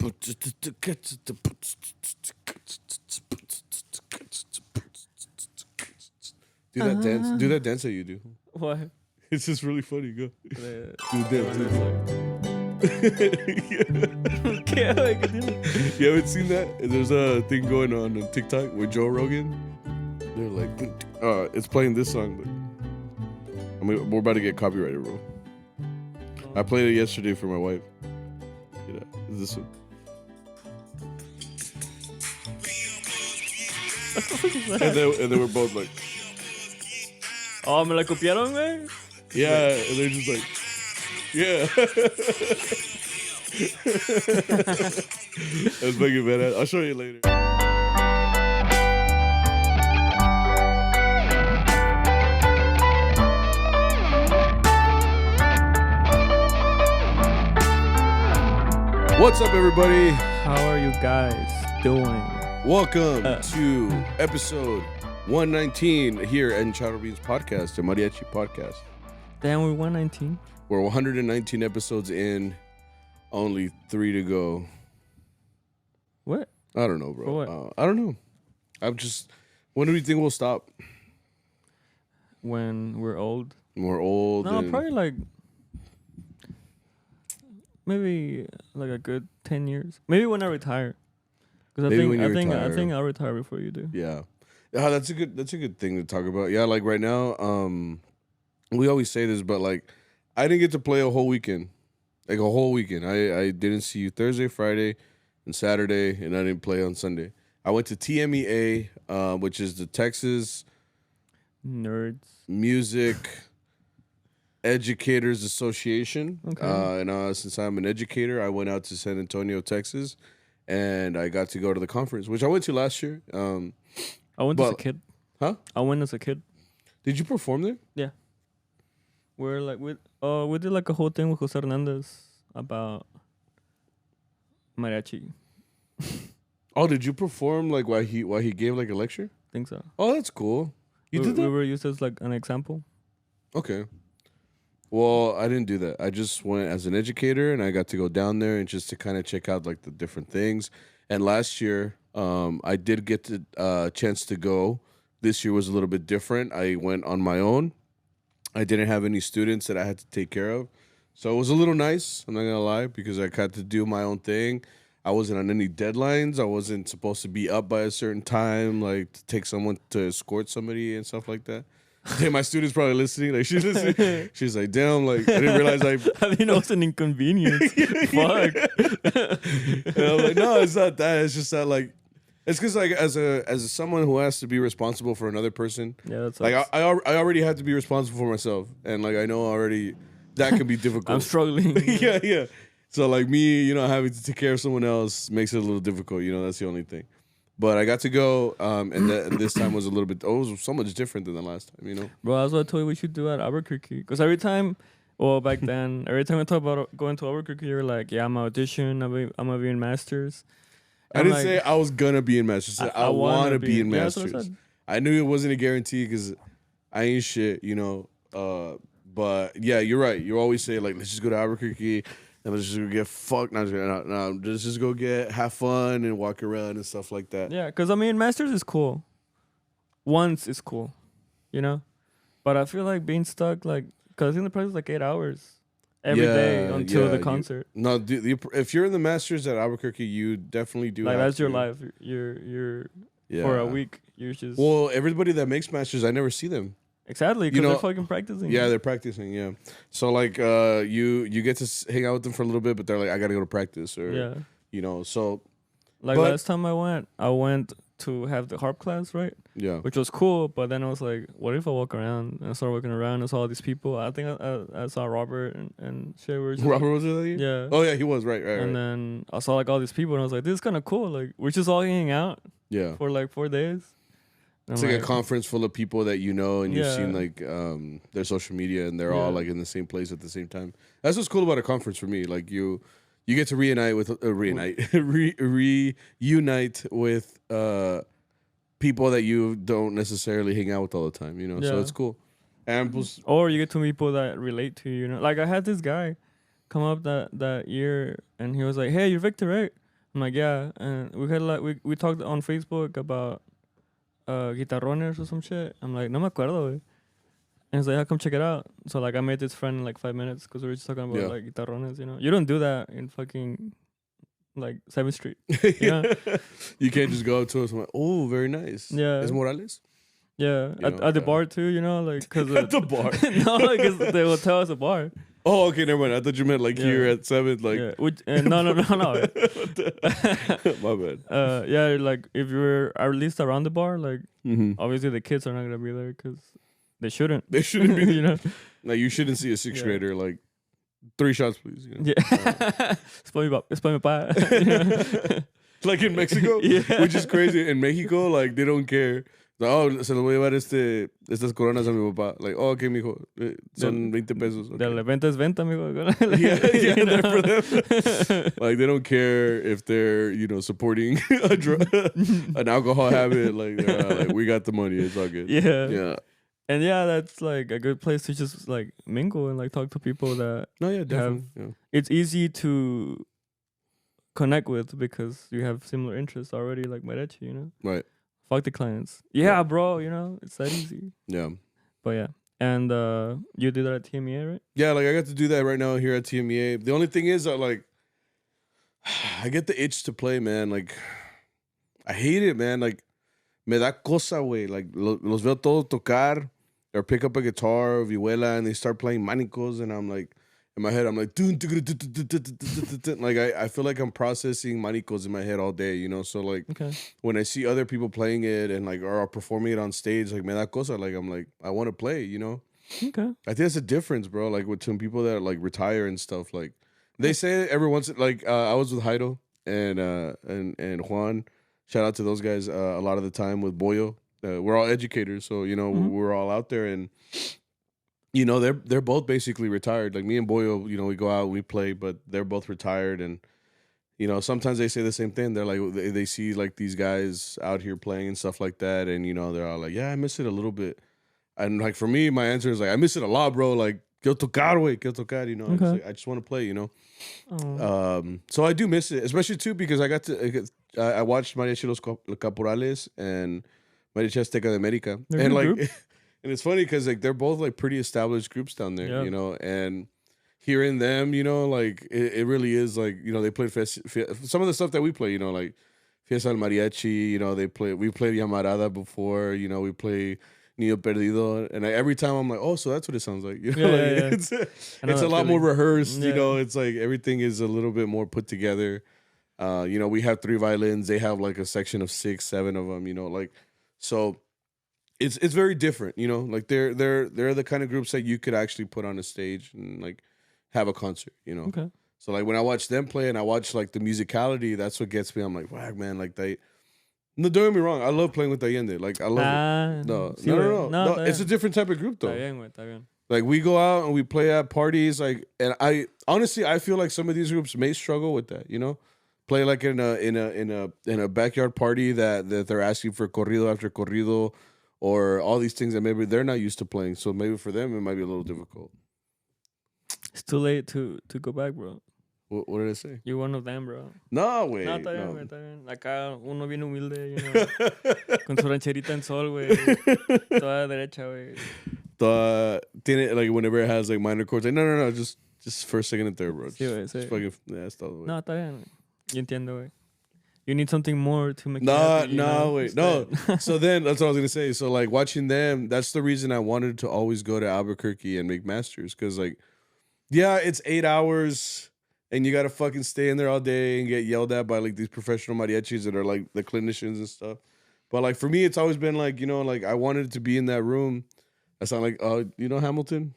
Do that dance. Do that dance that you do. Why? It's just really funny. Go. Do Okay, I can do it. You haven't seen that? There's a thing going on TikTok with Joe Rogan. They're like, it's playing this song, but we're about to get copyrighted, bro. I played it yesterday for my wife. You know, is this one? and then we're both like, oh, me la copiaron, güey. yeah, and they're just like, yeah. That's fucking badass. I'll show you later. What's up, everybody? How are you guys doing? Welcome to episode 119 here in CharroBeans podcast, a Mariachi podcast. Damn, we're 119. We're 119 episodes in, only 3 to go. What? I don't know, bro. For what? I don't know. When do we think we'll stop? When we're old? We're old. No, probably like maybe like a good 10 years. Maybe when I retire. Because I think I'll retire before you do. Yeah. That's a good thing to talk about. Yeah, like right now, we always say this, but like I didn't get to play a whole weekend. Like a whole weekend. I didn't see you Thursday, Friday, and Saturday, and I didn't play on Sunday. I went to TMEA, which is the Texas Nerds Music Educators Association. Okay. And since I'm an educator, I went out to San Antonio, Texas, and I got to go to the conference, which I went to last year. I went as a kid. Huh? I went as a kid. Did you perform there? Yeah. We're like we did like a whole thing with Jose Hernandez about Mariachi. Oh, did you perform like while he gave like a lecture? Think so. Oh, that's cool. You did that? We were used as like an example. Okay. Well, I didn't do that. I just went as an educator, and I got to go down there and just to kind of check out like the different things. And last year, I did get the chance to go. This year was a little bit different. I went on my own. I didn't have any students that I had to take care of. So it was a little nice, I'm not going to lie, because I got to do my own thing. I wasn't on any deadlines. I wasn't supposed to be up by a certain time, like to take someone to escort somebody and stuff like that. Hey, my student's probably listening. Like she's listening. She's like, damn, like I didn't realize I didn't know it's an inconvenience. Fuck. And I'm like, no, it's not that. It's just that like it's because like as someone who has to be responsible for another person, Yeah, that's like I already have to be responsible for myself, and like I know already that can be difficult. I'm struggling. yeah. So like me, having to take care of someone else makes it a little difficult. That's the only thing. But I got to go, and this time was a little bit. Oh, it was so much different than the last time. Bro, that's what I told you we should do at Albuquerque. Because back then, every time I talk about going to Albuquerque, you're like, yeah, I'm audition. I'm gonna be in Masters. I didn't say I was gonna be in Masters. I want to be in Masters. I knew it wasn't a guarantee because I ain't shit, But yeah, you're right. You always say like, let's just go to Albuquerque and let's just go get fucked. No, let's just go have fun and walk around and stuff like that. Yeah, because Masters is cool. Once is cool, But I feel like being stuck, like, because I think the price is like 8 hours every day until the concert. If you're in the Masters at Albuquerque, you definitely do. Like that's your life. You're for a week. You're just. Well, everybody that makes Masters, I never see them. Exactly, because they're fucking practicing. Yeah, they're practicing. Yeah, so like, you get to hang out with them for a little bit, but they're like, I gotta go to practice, or So, like last time I went to have the harp class, right? Yeah, which was cool. But then I was like, what if I walk around? And I started walking around and saw all these people. I think I saw Robert and Shay. Robert was there? Yeah. Oh yeah, he was right. And then I saw like all these people, and I was like, this is kind of cool. Like we're just all hanging out. Yeah. For like 4 days. It's like a conference full of people that and you've seen like their social media, and they're all like in the same place at the same time. That's what's cool about a conference for me. Like you get to reunite with people that you don't necessarily hang out with all the time. So it's cool. Or you get to meet people that relate to you. Like I had this guy come up that year, and he was like, "Hey, you're Victor, right?" I'm like, yeah. And we had like, we talked on Facebook about guitarrones or some shit. I'm like, no me acuerdo, güey. And he's like, yeah, come check it out. So like I made this friend in like 5 minutes because we were just talking about like guitarrones, you know. You don't do that in fucking like 7th Street. Yeah. You can't just go up to us and like, oh, very nice. Yeah. Es Morales? Yeah. At the bar too, you know, like because at the bar. no, like the hotel is a bar. Oh, okay, never mind. I thought you meant like here at 7th, like. Yeah. No. My bad. Yeah, like if you're at least around the bar, like obviously the kids are not gonna be there because they shouldn't. They shouldn't be. You know, like you shouldn't see a 6th grader like 3 shots, please. You know? Yeah, it's my pa. Like in Mexico, which is crazy. In Mexico, like they don't care. Like, oh, se lo voy a llevar estas coronas a mi papá. Like, oh, okay, mijo, son 20 pesos. Okay. De la venta es venta, amigo. yeah, they're for them. Like they don't care if they're, you know, supporting an alcohol habit. Like, like we got the money, it's all good. Yeah. And yeah, that's like a good place to just like mingle and like talk to people that definitely. It's easy to connect with because you have similar interests already, like Mariachi, you know? Right. Fuck the clients. Yeah, bro, you know, it's that easy. Yeah. But yeah. And you did that at TMEA, right? Yeah, like I got to do that right now here at TMEA. The only thing is that like I get the itch to play, man. Like I hate it, man. Like me da cosa, güey. Like los veo todos tocar or pick up a guitar or vihuela and they start playing manicos and I'm like, in my head, I'm like, like I feel like I'm processing manicos in my head all day, you know? So like when I see other people playing it and like are performing it on stage, like me da cosa, like I'm like, I want to play, you know? Okay. I think that's a difference, bro. Like with some people that like retire and stuff, like they say it every once, like I was with Jairo and Juan. Shout out to those guys a lot of the time with Boyo. We're all educators, so you know we're all out there, and you know they're both basically retired. Like me and Boyo, you know, we go out, we play, but they're both retired, and you know sometimes they say the same thing. They're like they see like these guys out here playing and stuff like that, and you know they're all like, yeah, I miss it a little bit, and like for me, my answer is like I miss it a lot, bro. Like quiero tocar, you know. Okay. Like, I just want to play, you know. So I do miss it, especially too because I watched Mariachi Los Caporales and Mariachi Azteca de America. They're and like group. and it's funny because like they're both like pretty established groups down there, you know, and hearing them, you know, like it really is like, you know, they played some of the stuff that we play, you know, like Fiesta del Mariachi, you know, we played Llamarada before, you know, we play Niño Perdido, and every time I'm like, oh, so that's what it sounds like. You know, it's a lot more rehearsed, you know, it's like everything is a little bit more put together. You know, we have 3 violins, they have like a section of 6, 7 of them, you know, like so it's very different, you know, like they're the kind of groups that you could actually put on a stage and like have a concert, you know. Okay. So like when I watch them play and I watch like the musicality, that's what gets me. I'm like, wow, man, like no, don't get me wrong, I love playing with Allende. Like I love it. No, it's a different type of group though. Está bien. Like we go out and we play at parties, like, and I honestly I feel like some of these groups may struggle with that, you know. Play like in a backyard party that they're asking for corrido after corrido or all these things that maybe they're not used to playing. So maybe for them it might be a little difficult. It's too late to go back, bro. What did I say? You're one of them, bro. No, güey. No, está bien. Acá uno bien humilde, you know. Con su rancherita en sol, güey. Toda derecha, güey. Tiene, like, whenever it has, like, minor chords. Like, no. Just first, second, and third, bro. Sí, güey, sí. Fucking, that's todo, güey. No, está bien. Yo entiendo, güey. You need something more to make you happy, No. So then, that's what I was going to say. So, like, watching them, that's the reason I wanted to always go to Albuquerque and make masters. Because, like, yeah, it's 8 hours... And you gotta fucking stay in there all day and get yelled at by like these professional mariachis that are like the clinicians and stuff. But like for me, it's always been like, you know, like I wanted to be in that room. I sound like, you know Hamilton?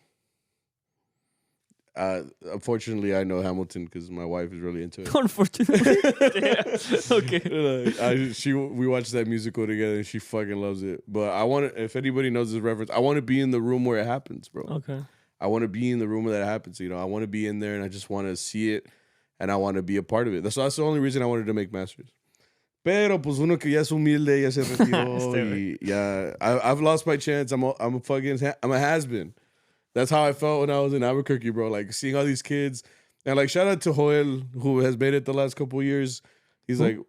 Unfortunately, I know Hamilton because my wife is really into it. Unfortunately, yeah. Okay. We watched that musical together and she fucking loves it. But I want to, if anybody knows this reference, I want to be in the room where it happens, bro. Okay. I want to be in the room where that happens. You know, I want to be in there and I just want to see it and I want to be a part of it. That's the only reason I wanted to make masters. Pero pues uno que ya es humilde, ya se retiró y ya. I've lost my chance. I'm a has-been. That's how I felt when I was in Albuquerque, bro. Like seeing all these kids and like shout out to Joel who has made it the last couple of years. He's Who?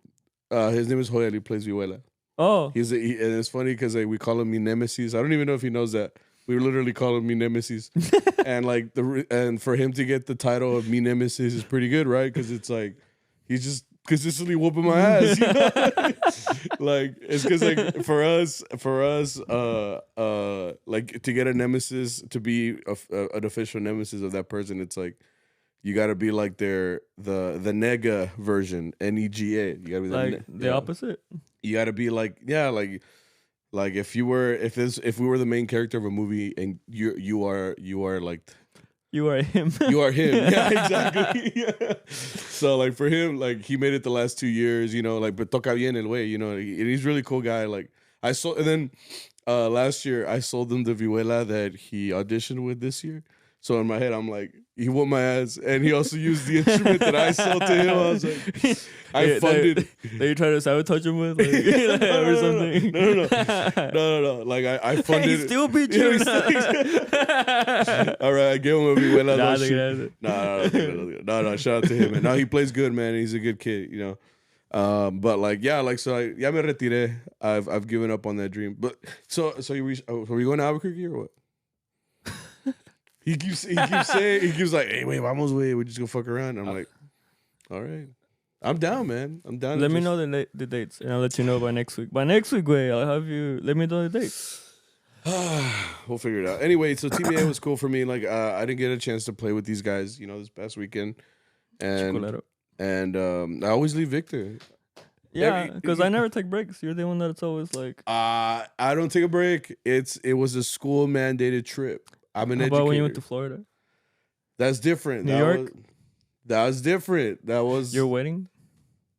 like, his name is Joel. He plays Vihuela. Oh, And it's funny because like we call him Mi Nemesis. I don't even know if he knows that. We literally call him Mi Nemesis. And like and for him to get the title of Mi Nemesis is pretty good, right? Because it's like he's just consistently whooping my ass. You know? Like it's because like for us, like to get a nemesis, to be an official nemesis of that person, it's like you got to be like the nega version, NEGA. You got to be like the opposite. You got to be like if we were the main character of a movie and you are like You are him. you are him. Yeah, exactly. Yeah. So like for him, like he made it the last 2 years, you know, like but toca bien el way, you know, and he's a really cool guy. Like and then last year I sold him the vihuela that he auditioned with this year. So in my head, I'm like, he whooped my ass, and he also used the instrument that I sold to him. I was like, I funded. That you try to sabotage him with, like, or something. No. Like I funded. He still beat you. All right, I gave him a vihuela. No. Shout out to him. And now he plays good, man. He's a good kid, you know. But like, yeah, like so. Ya me retiré. I've given up on that dream. But so are we going to Albuquerque or what? He keeps like, hey, wait, vamos, wait, we just go fuck around. I'm like, all right, I'm down, man. I'm down. Let me know the dates, and I'll let you know by next week. By next week, wait, I'll have you. Let me know the dates. We'll figure it out. Anyway, so TBA was cool for me. Like, I didn't get a chance to play with these guys, you know, this past weekend, and I always leave Victor. Yeah, because I never take breaks. You're the one that's always like, I don't take a break. It was a school mandated trip. I'm an educator. How about when you went to Florida? That's different. New York? That was different. That was your wedding?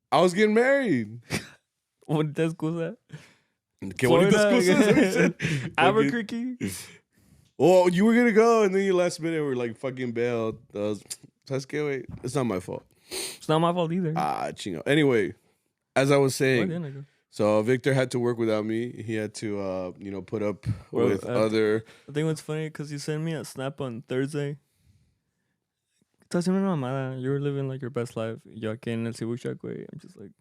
I was getting married. What that school's at? Florida, Albuquerque? Well, you were gonna go, and then you last minute were like fucking bailed. Wait, it's not my fault. It's not my fault either. Chingo. Anyway, as I was saying, so Victor had to work without me. He had to, put up with other. I think what's funny because you sent me a snap on Thursday. Estás haciendo una mamada. You were living like your best life. Yo aquí en el Cibuchac, güey. I'm just like,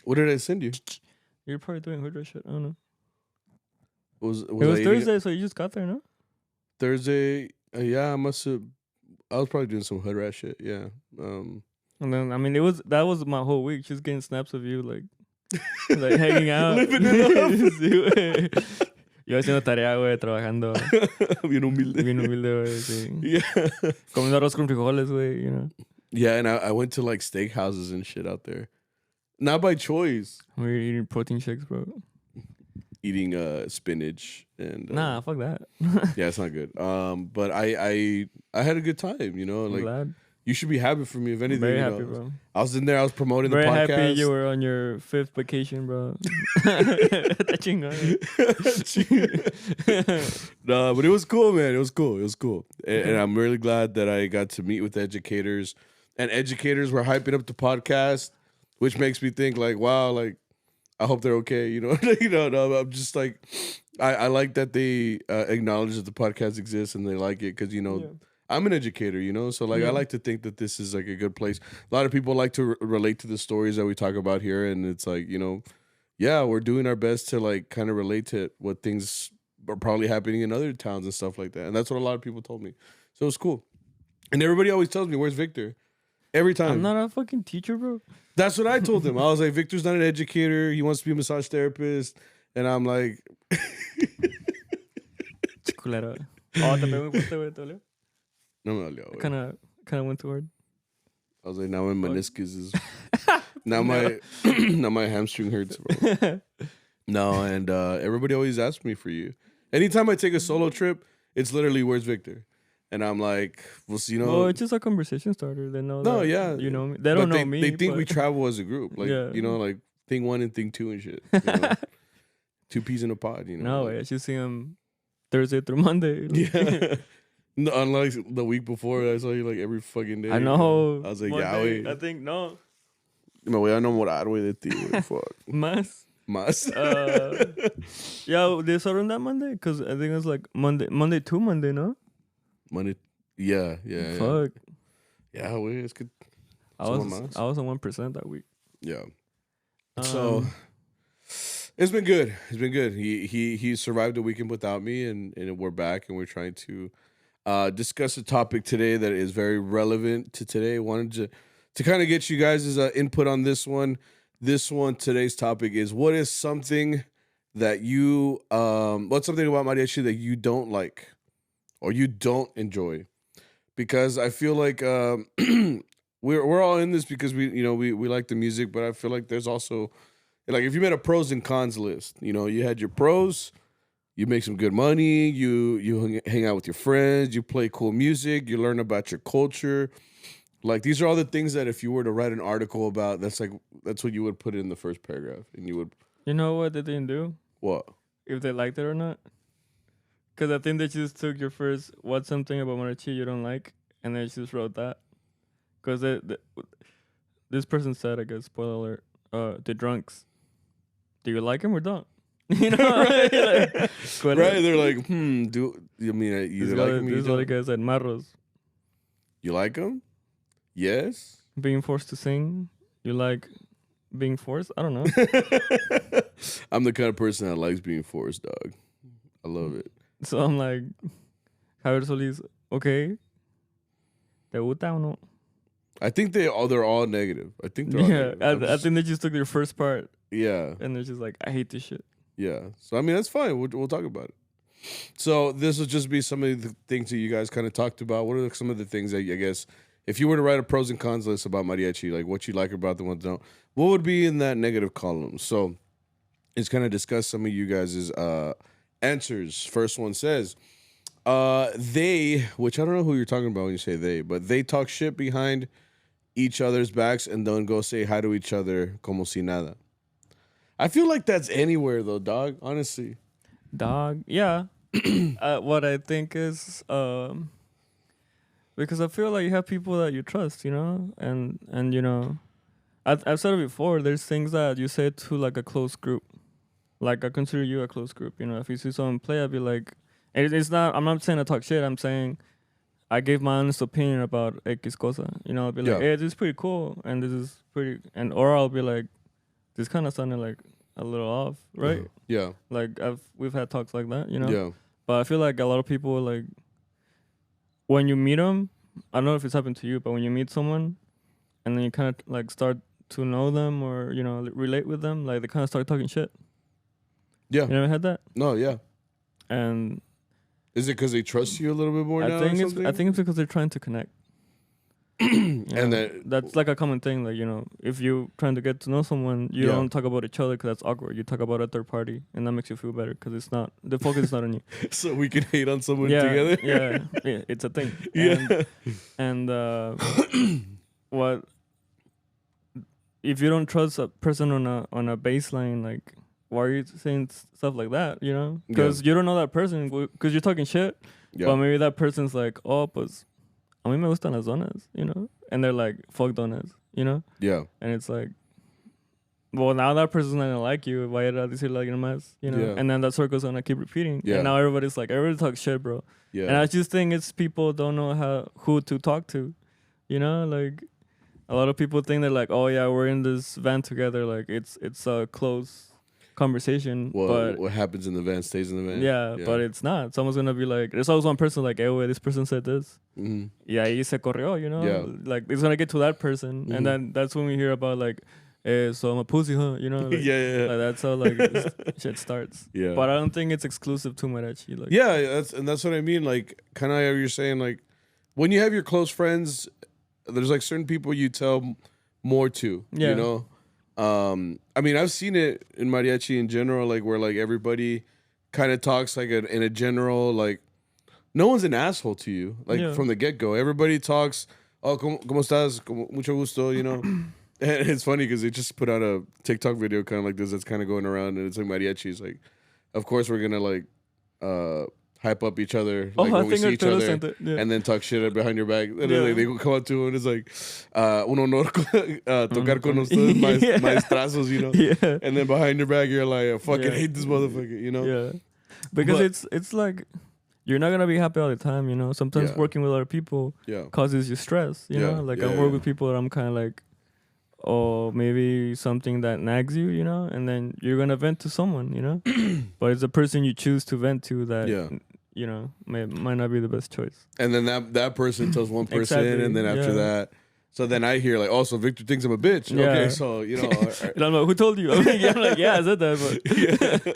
what did I send you? You're probably doing hood rat shit. I don't know. It was Thursday, so you just got there, no? Thursday, yeah, I must have. I was probably doing some hood rat shit, yeah. And then I mean, that was my whole week, just getting snaps of you like hanging out, living it up. Yo haciendo tarea, güey, trabajando. Bien humilde, güey, sí. Yeah. Comiendo arroz con frijoles, güey, you know. Yeah, and I went to like steak houses and shit out there. Not by choice. We're eating protein shakes, bro. Eating spinach and nah, fuck that. Yeah, it's not good. But I had a good time, you know. Like, glad. You should be happy for me, if anything. Very happy, bro. I was in there. I was promoting Very the podcast. Very happy you were on your 5th vacation, bro. No, but it was cool, man. It was cool. And I'm really glad that I got to meet with educators. And educators were hyping up the podcast, which makes me think, like, wow, like, I hope they're okay. You know, no, I'm just like, I like that they acknowledge that the podcast exists and they like it because, Yeah. I'm an educator, so like I like to think that this is like a good place. A lot of people like to relate to the stories that we talk about here, and it's like, yeah, we're doing our best to like kind of relate to what things are probably happening in other towns and stuff like that. And that's what a lot of people told me. So it's cool. And everybody always tells me, "Where's Victor?" Every time. I'm not a fucking teacher, bro. That's what I told them. I was like, Victor's not an educator. He wants to be a massage therapist. And I'm like, Culero. Oh, también me fuiste, güey, ¿te dolió? No me dolió, güey. Kind of went toward. I was like, now my meniscus is now my hamstring hurts, bro. No, and everybody always asks me for you. Anytime I take a solo trip, it's literally, where's Victor? And I'm like, well, Well, it's just a conversation starter. They know. No, yeah, you know me. They don't know me. They think we travel as a group, like like thing one and thing two and shit. Two peas in a pod, No, I just see them Thursday through Monday. Yeah. No, unlike the week before, I saw you like every fucking day. I know. I was like, Monday, yeah, I think no. Me voy a enamorar, güey, de ti, güey. Fuck. Más. Yeah, they started on that Monday? Because I think it was like Monday to Monday, no? Monday. Yeah. Fuck. Yeah, güey, es que... I was on 1% that week. Yeah. So it's been good. It's been good. He survived a weekend without me, and we're back, and we're trying to discuss a topic today that is very relevant to today. Wanted to kind of get you guys' input on this one. Today's topic is what is something that you what's something about mariachi that you don't like or you don't enjoy? Because I feel like we're all in this because we like the music, but I feel like there's also like if you made a pros and cons list, you had your pros, you make some good money, you hang out with your friends, you play cool music, you learn about your culture. Like these are all the things that if you were to write an article about, that's what you would put in the first paragraph, and you would. You know what they didn't do? What? If they liked it or not? Because I think they just took your first, what's something about Mariachi you don't like, and they just wrote that. Because this person said, I guess, spoiler alert, the drunks, do you like him or don't? You know? Right. Like, Right, they're like, do you mean you like him? This other guy said, marros. You like him? Yes. Being forced to sing. You like being forced? I don't know. I'm the kind of person that likes being forced, dog. I love it. So I'm like, Javier Solis, okay. ¿Te gusta o no? I think they're all negative. I think they're all negative. I think they just took their first part. Yeah. And they're just like, I hate this shit. Yeah. So, I mean, that's fine. We'll talk about it. So this will just be some of the things that you guys kind of talked about. What are some of the things that, I guess, if you were to write a pros and cons list about mariachi, like what you like about them, what don't, what would be in that negative column? So it's kind of discuss some of you guys' answers. First one says, they, which I don't know who you're talking about when you say they, but they talk shit behind each other's backs and don't go say hi to each other como si nada. I feel like that's anywhere though, dog, honestly. Dog, yeah. What I think is, because I feel like you have people that you trust, and I've said it before, there's things that you say to like a close group. Like I consider you a close group, if you see someone play, I'd be like, it's not, I'm not saying I talk shit, I'm saying I gave my honest opinion about X cosa. I'll be like, hey, this is pretty cool, and this is pretty, or I'll be like, this kind of sounded like a little off, right? Yeah. Like we've had talks like that, Yeah. But I feel like a lot of people, like, when you meet them, I don't know if it's happened to you, but when you meet someone and then you kind of like start to know them or, relate with them, like they kind of start talking shit. Yeah. You never had that? No, yeah. And is it because they trust you a little bit more now? I think it's because they're trying to connect. And that's like a common thing. Like, if you're trying to get to know someone, you don't talk about each other because that's awkward. You talk about a third party, and that makes you feel better because it's not, the focus is not on you. So we can hate on someone together? Yeah, it's a thing. Yeah. And what, if you don't trust a person on a baseline, like, why are you saying stuff like that, Because you don't know that person, because you're talking shit, but maybe that person's like, oh, pues, a mí me gustan las donas, And they're like, fuck donas, Yeah. And it's like, well, now that person's not gonna like you. Why did I decir like más, Yeah. And then that circle's gonna keep repeating. Yeah. And now everybody talks shit, bro. Yeah. And I just think it's people don't know who to talk to, Like, a lot of people think they're like, oh yeah, we're in this van together. Like it's a close conversation. Well, but what happens in the van stays in the van. Yeah, but it's not. Someone's gonna be like, there's always one person like, hey, wait, this person said this. Mm-hmm. Yeah, y se corrió, Yeah. Like it's gonna get to that person, and then that's when we hear about like, hey, so I'm a pussy, huh? Like, Yeah. Like that's how like shit starts. Yeah. But I don't think it's exclusive to Mariachi. Like, yeah, that's what I mean. Like, kind of how you're saying, like, when you have your close friends, there's like certain people you tell more to. Yeah. I mean, I've seen it in mariachi in general, like where like everybody kind of talks like in a general, like no one's an asshole to you, like from the get go. Everybody talks, oh, ¿cómo estás? Mucho gusto, And it's funny because they just put out a TikTok video kind of like this that's kind of going around, and it's like mariachis. Like, of course we're gonna like hype up each other like when we see each other, and then talk shit behind your back. And then they come up to him and it's like, un honor tocar con ustedes, maestrazos, Yeah. And then behind your back you're like, I fucking hate this motherfucker, Yeah. Because it's like, you're not gonna be happy all the time, Sometimes working with other people causes you stress, Like I work with people that I'm kind of like, or maybe something that nags you, you know, and then you're gonna vent to someone, you know. But it's the person you choose to vent to that, Yeah. you know, might not be the best choice. And then that person tells one person, Exactly, and then after yeah. that, so then I hear like, oh, so Victor thinks I'm a bitch. Yeah. Okay, so you know, And I'm like, who told you? I'm like, yeah, I said that, but yeah.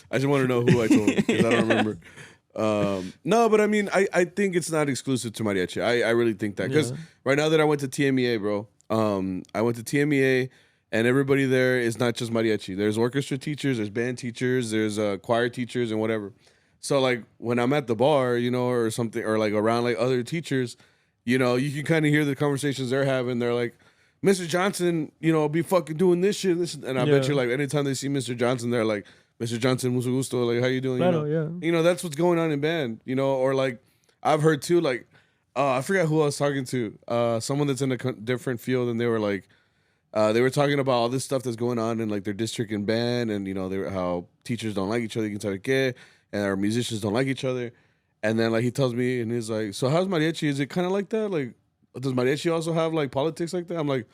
I just want to know who I told because I don't remember. No, but I mean, I think it's not exclusive to mariachi. I really think that because Yeah. right now that I went to TMEA, bro, I went to TMEA and everybody there is not just mariachi. There's orchestra teachers, there's band teachers, there's choir teachers and whatever. So like when I'm at the bar, you know, or something, or like around like other teachers, you know, you can kind of hear the conversations they're having. They're like, Mr. Johnson, you know, be fucking doing this shit, and I bet Yeah. you like anytime they see Mr. Johnson, they're like, Mr. Johnson, mucho gusto, like how you doing? Claro, You know, yeah. you know that's what's going on in band, you know, or like I've heard too, like I forgot who I was talking to, someone that's in a different field, and they were like, they were talking about all this stuff that's going on in like their district and band, and you know, they were, how teachers don't like each other, and our musicians don't like each other, and then like he tells me, and he's like, so how's mariachi? Is it kind of like that? Like, does mariachi also have like politics like that? I'm like,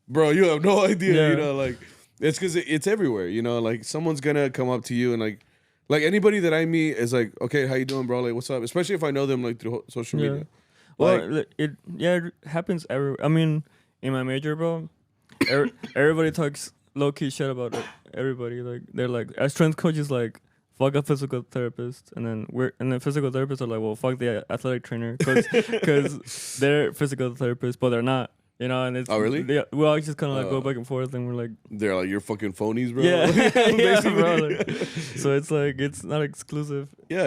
bro, you have no idea, Yeah. you know, like it's because it's everywhere, you know, like someone's gonna come up to you and like anybody that I meet is like, okay, how you doing, bro? Like, what's up? Especially if I know them like through social Yeah. media. Well, it happens everywhere. I mean, in my major, bro, everybody talks low key shit about it. Everybody like they're like our strength coach is like fuck a physical therapist, and then physical therapists are like, well, fuck the athletic trainer because they're physical therapists, but they're not. You know, and it's Oh, really? We all just kind of like go back and forth, and we're like, They're like, you're fucking phonies, bro. yeah, yeah, Basically. bro. Like, so it's like it's not exclusive. Yeah.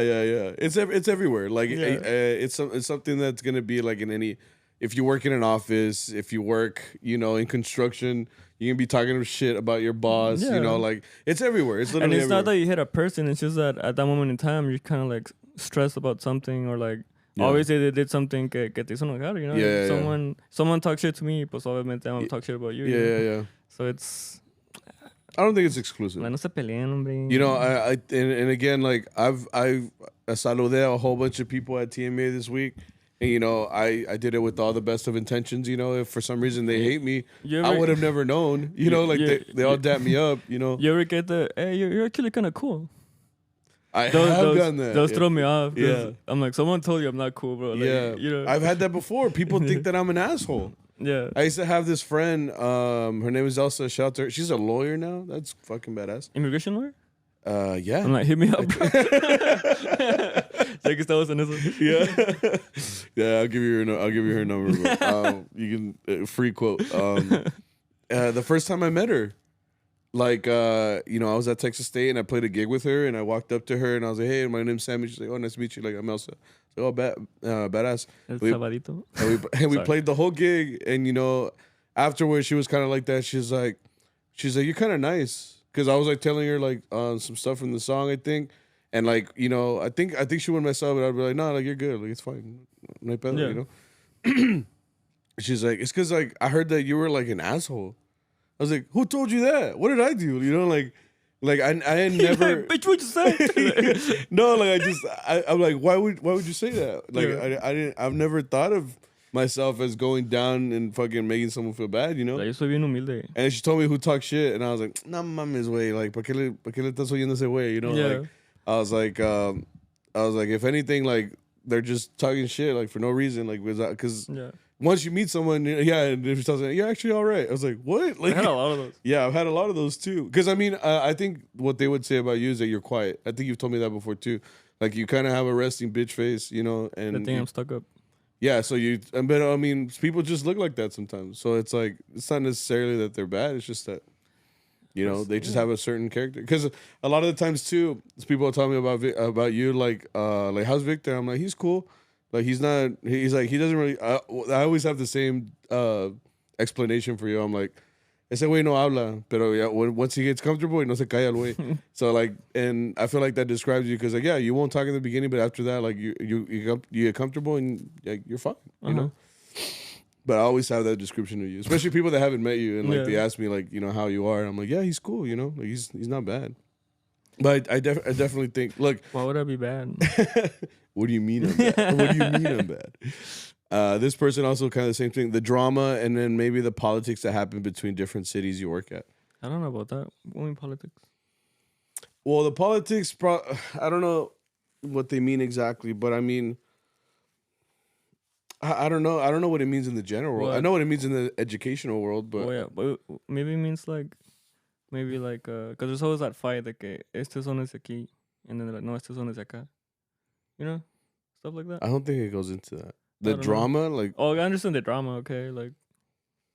It's everywhere. Like Yeah. it's something that's gonna be like in any. If you work in an office, if you work, you know, in construction, you can be talking shit about your boss. Yeah. You know, like it's everywhere. It's And literally it's not everywhere. that you hit a person; it's just that at that moment in time, you're kind of like stressed about something, or like Yeah. obviously they did something que te hizo enojar. You know, Yeah, someone talk shit to me, pues obviamente I'm gonna talk shit about you. Yeah, you know? yeah. So it's I don't think it's exclusive. no se peleen, hombre. You know, and again, like I've saludé a whole bunch of people at TMA this week, and you know, I did it with all the best of intentions. You know, if for some reason they hate me, You I ever- would have never known. You know, like they all dap me up. You know, You ever get the hey, you're actually kind of cool. I have done that. Those yeah. throw me off. 'cause Yeah. I'm like, someone told you I'm not cool, bro. Like, Yeah, you know. I've had that before. People think that I'm an asshole. Yeah. I used to have this friend. Her name is Elsa Shelter. She's a lawyer now. That's fucking badass. Immigration lawyer. Yeah. I'm like, hit me up, bro. Ya que estamos en eso. Yeah, yeah. I'll give you her number. Bro. You can free quote. The first time I met her, like you know, I was at Texas State and I played a gig with her, and I walked up to her and I was like, "Hey, my name's Sammy." She's like, "Oh, nice to meet you." Like, I'm Elsa. So, oh, badass. El We- sabadito. And we Sorry. played the whole gig, and you know, afterwards she was kind of like that. She's like, "You're kind of nice," because I was like telling her like some stuff from the song, I think. And like, you know, I think she wouldn't mess up, but I'd be like, no, like you're good, like it's fine, no hay pedo, Yeah. you know. She's like, it's because like I heard that you were like an asshole. I was like, who told you that? What did I do? You know, like I had never. Bitch, what you say? No, like I'm like, why would you say that? Like Yeah. I've never thought of myself as going down and fucking making someone feel bad, you know. Like, yo soy bien humilde. And she told me who talked shit, and I was like, no mames, way, like, ¿por qué le estás oyendo ese way? You know, Yeah. like. I was like, if anything, like they're just talking shit, like for no reason, like because Yeah. once you meet someone, yeah, and if she tells me you're actually all right, I was like, what? I Like, had a lot of those. yeah, I've had a lot of those too. Because I mean, I think what they would say about you is that you're quiet. I think you've told me that before too. Like you kind of have a resting bitch face, you know, The and thing I'm stuck up. yeah. So but I mean, people just look like that sometimes. So it's like it's not necessarily that they're bad. It's just that. You know, they just have a certain character. Because a lot of the times too, people tell me about you, like how's Victor? I'm like, he's cool. Like he's not. He's like he doesn't really. I always have the same explanation for you. I'm like, ese güey no habla, pero ya, once he gets comfortable, y no se calla el güey. So like, and I feel like that describes you because like yeah, you won't talk in the beginning, but after that, like you get comfortable and like, you're fine. You know. But I always have that description of you, especially people that haven't met you, and like they ask me like, you know, how you are, and I'm like, yeah, he's cool, you know, like he's not bad. But I definitely think, look, Why would I be bad? what do you mean I'm bad? What do you mean I'm bad? This person also kind of the same thing. The drama and then maybe the politics that happen between different cities you work at. I don't know about that. What mean politics? Well, the politics, I don't know what they mean exactly, but I mean, I don't know. I don't know what it means in the general world. I know what it means in the educational world, but yeah, but maybe it means like, maybe like, because there's always that fight de que este son es aquí, and then they're like, no, este son es acá. You know, stuff like that. I don't think it goes into that. The drama, like, oh, I understand the drama. Okay, like,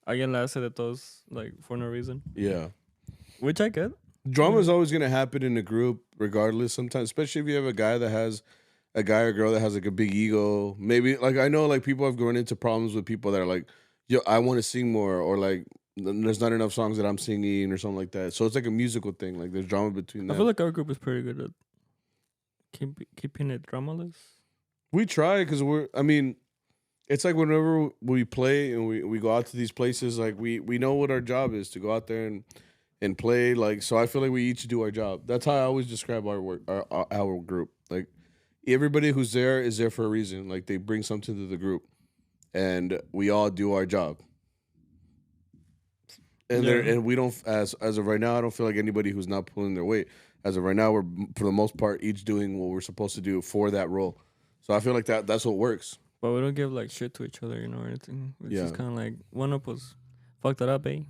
alguien la hace de todos, like, for no reason. Yeah, which I get. Drama is always gonna happen in a group, regardless. Sometimes, especially if you have a guy or girl that has like a big ego. Maybe like I know like people have gone into problems with people that are like, yo, I want to sing more, or like there's not enough songs that I'm singing or something like that. So it's like a musical thing. Like there's drama between them. I feel like our group is pretty good at keeping it dramaless. We try because I mean, it's like whenever we play and we go out to these places, like we know what our job is to go out there and play. Like, so I feel like we each do our job. That's how I always describe our work, our group. Like everybody who's there is there for a reason. Like they bring something to the group, and we all do our job. And and we don't, as of right now, I don't feel like anybody who's not pulling their weight. As of right now, we're for the most part each doing what we're supposed to do for that role. So I feel like that's what works. But we don't give like shit to each other, you know, or anything. It's just kind of like one of us fucked that up, eh?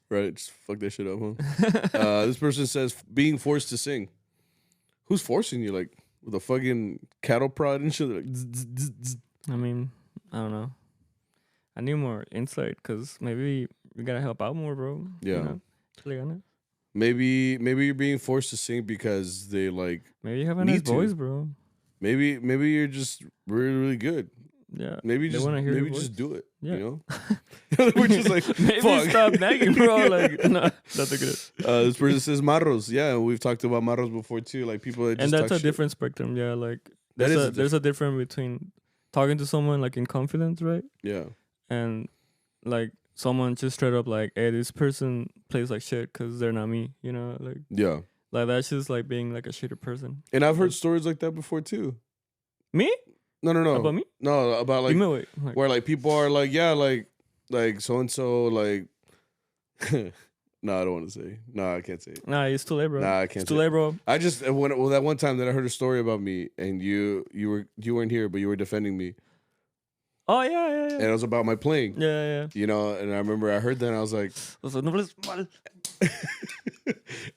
Right, just fuck that shit up, huh? This person says being forced to sing. Who's forcing you? Like with a fucking cattle prod and shit? Like, I mean, I don't know. I need more insight because maybe we gotta help out more, bro. Yeah. You know? Maybe you're being forced to sing because they like. Maybe you have a nice voice, bro. Maybe you're just really, really good. Yeah. Maybe just do it. Yeah. You know? We're just like, maybe fuck. Stop nagging, bro. Like, no, that's a good. This person says marros. Yeah, we've talked about marros before too. Like people that just and that's talk a shit. different spectrum. Yeah, like there's a difference between talking to someone like in confidence, right? Yeah. And like someone just straight up like, hey, this person plays like shit because they're not me. You know, like yeah. Like that's just like being like a shitter person. And I've heard stories like that before too. Me? No. About me? No, about like, like where like people are like, yeah, like so and so like. No, I don't want to say. No, I can't say it. Nah, it's too late, bro. Nah, I can't. It's too late, bro. I just that one time that I heard a story about me and you weren't here, but you were defending me. Oh yeah. And it was about my playing. Yeah. You know, and I remember I heard that and I was like,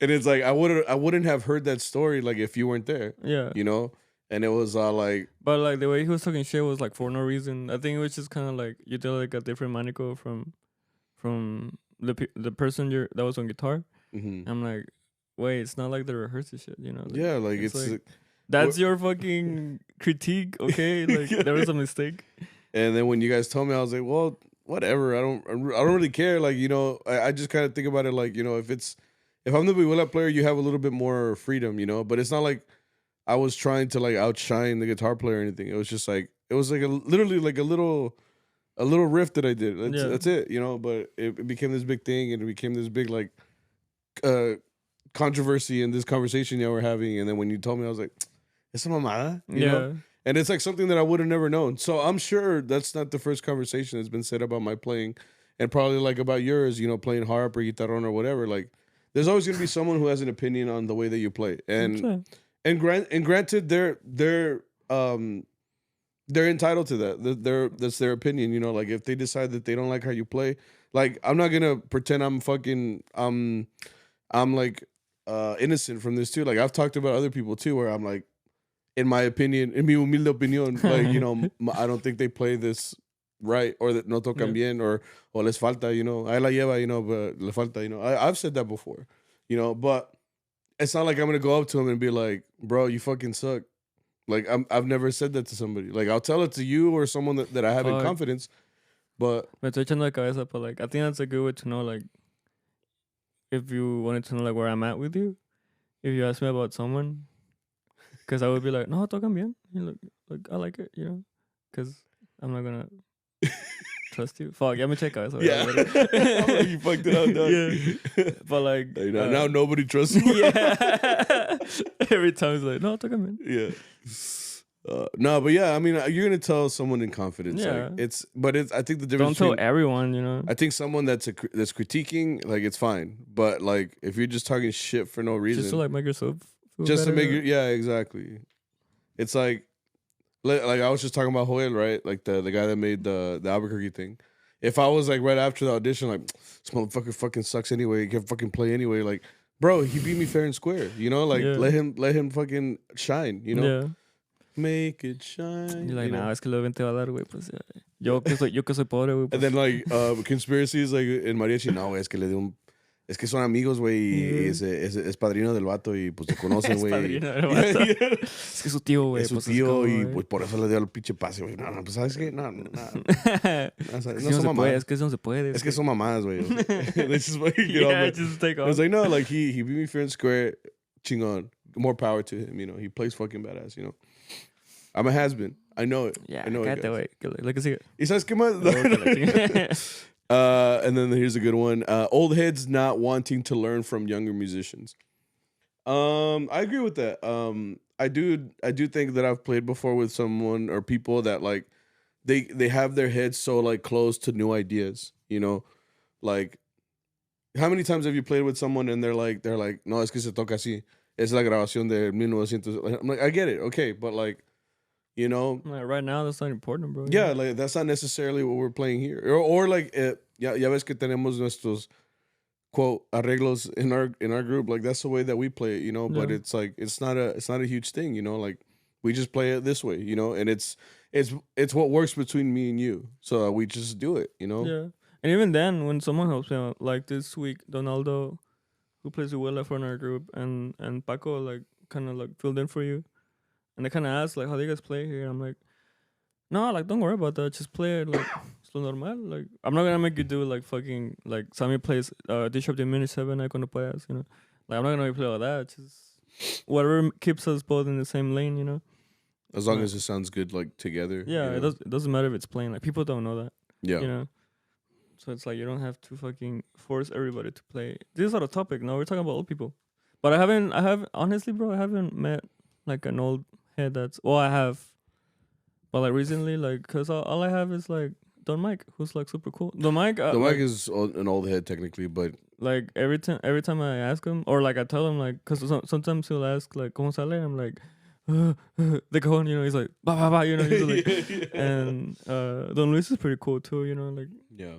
and it's like I wouldn't have heard that story like if you weren't there. Yeah. You know? And it was like, but like the way he was talking shit was like for no reason. I think it was just kind of like you did like a different manico from the person that was on guitar. mm-hmm. I'm like, wait, it's not like the rehearsal shit, you know? Like, yeah, like it's like, that's your fucking critique, okay? Like there was a mistake. And then when you guys told me, I was like, well, whatever. I don't really care. Like, you know, I just kind of think about it like, you know, if I'm the vihuela player, you have a little bit more freedom, you know. But it's not like I was trying to like outshine the guitar player or anything. It was just like literally like a little riff that I did. That's it, you know. But it became this big thing, and it became this big like controversy in this conversation that we're having. And then when you told me, I was like, "Esa mamada," you know? And it's like something that I would have never known. So I'm sure that's not the first conversation that's been said about my playing, and probably like about yours, you know, playing harp or guitarrón or whatever. Like, there's always gonna be someone who has an opinion on the way that you play, and granted, they're entitled to that. That's their opinion, you know. Like if they decide that they don't like how you play, like I'm not gonna pretend I'm like innocent from this too. Like I've talked about other people too, where I'm like, in my opinion, en mi humilde opinión, like, you know, I don't think they play this right, or that no tocan bien, or les falta, you know, ahí la lleva, you know, but le falta, you know. I've said that before, you know, but it's not like I'm gonna go up to him and be like, bro, you fucking suck. Like I've never said that to somebody. Like I'll tell it to you or someone that I have in confidence, but me estoy echando la cabeza, but like I think that's a good way to know, like, if you wanted to know like where I'm at with you, if you ask me about someone. Because I would be like, no, tocan bien. You look, I like it, you know? Because I'm not going to trust you. Fuck, let me check out. Yeah. Like, you fucked it up, dog. Yeah. But like... now nobody trusts you. Yeah. Every time it's like, no, tocan bien. Yeah. No, but yeah, I mean, you're gonna tell someone in confidence, Yeah. but I think the difference Don't tell between, everyone, you know. I think someone that's critiquing, like, it's fine, but like if you're just talking shit for no Just to reason, like make yourself feel just to better. make it, yeah, exactly. It's like I was just talking about Joel, right? Like the guy that made the Albuquerque thing. If I was like right after the audition, like this motherfucker fucking sucks anyway, he can fucking play anyway, like bro, he beat me fair and square, you know, like Yeah. let him fucking shine, you know, Yeah. make it shine, You're like, you know. nah, es que lo ven te va a dar, güey. Pues ya. Yo que soy pobre, güey. And Pues. then like conspiracies like in Mariachi, no, güey, es que le dio un, es que son amigos, güey, y es padrino del vato y pues se conocen, Es güey. padrino del vato. Es que es su tío, güey. Es su Pues tío y güey. pues por eso le dio el pinche pase, güey. No, no, pues sabes qué, no, no, no. Es que No si no son se puede, mamadas. es que si no se puede. Es que son mamadas, güey. This is what you get Yeah, off. just take I off. was like, no, like he beat me fair and square. Chingon. More power to him, you know. He plays fucking badass, you know. I'm a has-been. I know it. Yeah, I know it, cállate, guys. güey. Que lo que sigue. ¿Y sabes qué más? And then here's a good one. Old heads not wanting to learn from younger musicians. I agree with that. I do think that I've played before with someone or people that like they have their heads so like close to new ideas, you know? Like how many times have you played with someone and they're like, no, es que se toca así. Es la grabación de 1900. I'm like, I get it, okay, but like, you know, Like, right now, that's not important, bro. yeah, like that's not necessarily what we're playing here. Or like, ya ves que tenemos nuestros quote arreglos in our group. Like that's the way that we play it, you know. But Yeah. it's like it's not a huge thing, you know. Like we just play it this way, you know, and it's what works between me and you. So we just do it, you know. Yeah. And even then, when someone helps me out, like this week, Donaldo, who plays Uwela for our group, and Paco, like, kind of like filled in for you. And they kind of asked, like, how do you guys play here? I'm like, no, like, don't worry about that. Just play it, like, es lo normal. Like, I'm not going to make you do, like, fucking, like, Sammy plays Diecinueve, I cuando puedas, you know? Like, I'm not going to make you play all that. Just whatever keeps us both in the same lane, you know? As long as it sounds good, like together. Yeah, you know? it doesn't matter if it's playing. Like, people don't know that. Yeah. You know? So it's like you don't have to fucking force everybody to play. This is not a topic. No, we're talking about old people. But honestly, bro, I haven't met like an old head that's, well, I have. But like recently, like, cause all I have is like Don Mike, who's like super cool. Don Mike. The like, mic is an old head technically, but like every time I ask him, or like I tell him, like, cause sometimes he'll ask like, ¿Cómo sale? I'm like, the cajon, you know, he's like, ba ba ba, you know, he's like, and Don Luis is pretty cool too, you know, like, yeah.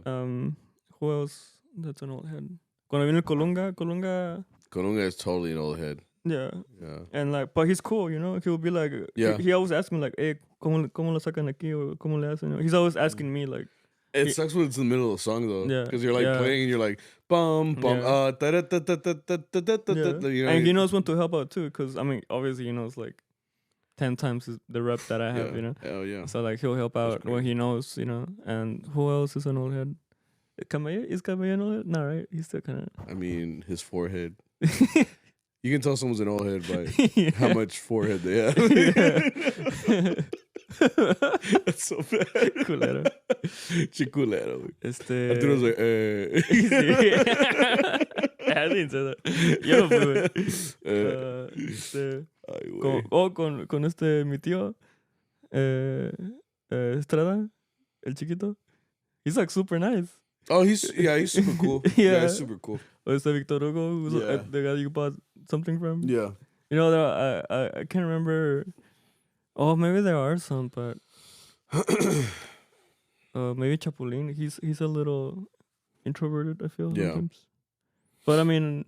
Who else? That's an old head. Cuando viene el Colunga, Colunga is totally an old head. yeah, Yeah. and like, but he's cool, you know. He'll be like, Yeah. He always asks me like, hey, ¿cómo lo sacan aquí o cómo le hacen? You know? He's always asking me like, It sucks when it's in the middle of the song though, Yeah, because you're like yeah. playing and you're like bum bum Yeah. da-da-da-da-da-da-da-da-da, you know, and he knows when to help out too, because I mean, obviously he knows like 10 times the rep that I have, yeah. you know. Hell yeah. So like he'll help out when he knows, you know. And who else is an old head? Kamaya? Is Kamaya an old head? No, right? He's still kind of. I mean, his forehead. You can tell someone's an old head by how much forehead they have. That's so bad. Culero. Chiculero. Arturo's Arturo's like, I didn't say that. Yo no fui, güey. Ay, güey. Con mi tío, Estrada, el chiquito. He's like super nice. Oh, he's super cool. Yeah. He's super cool. Or is that Victor Hugo, who's Yeah. the guy you bought something from? Yeah. You know, I can't remember. Oh, maybe there are some, but maybe Chapulín. He's a little introverted, I feel, Yeah. sometimes. But I mean,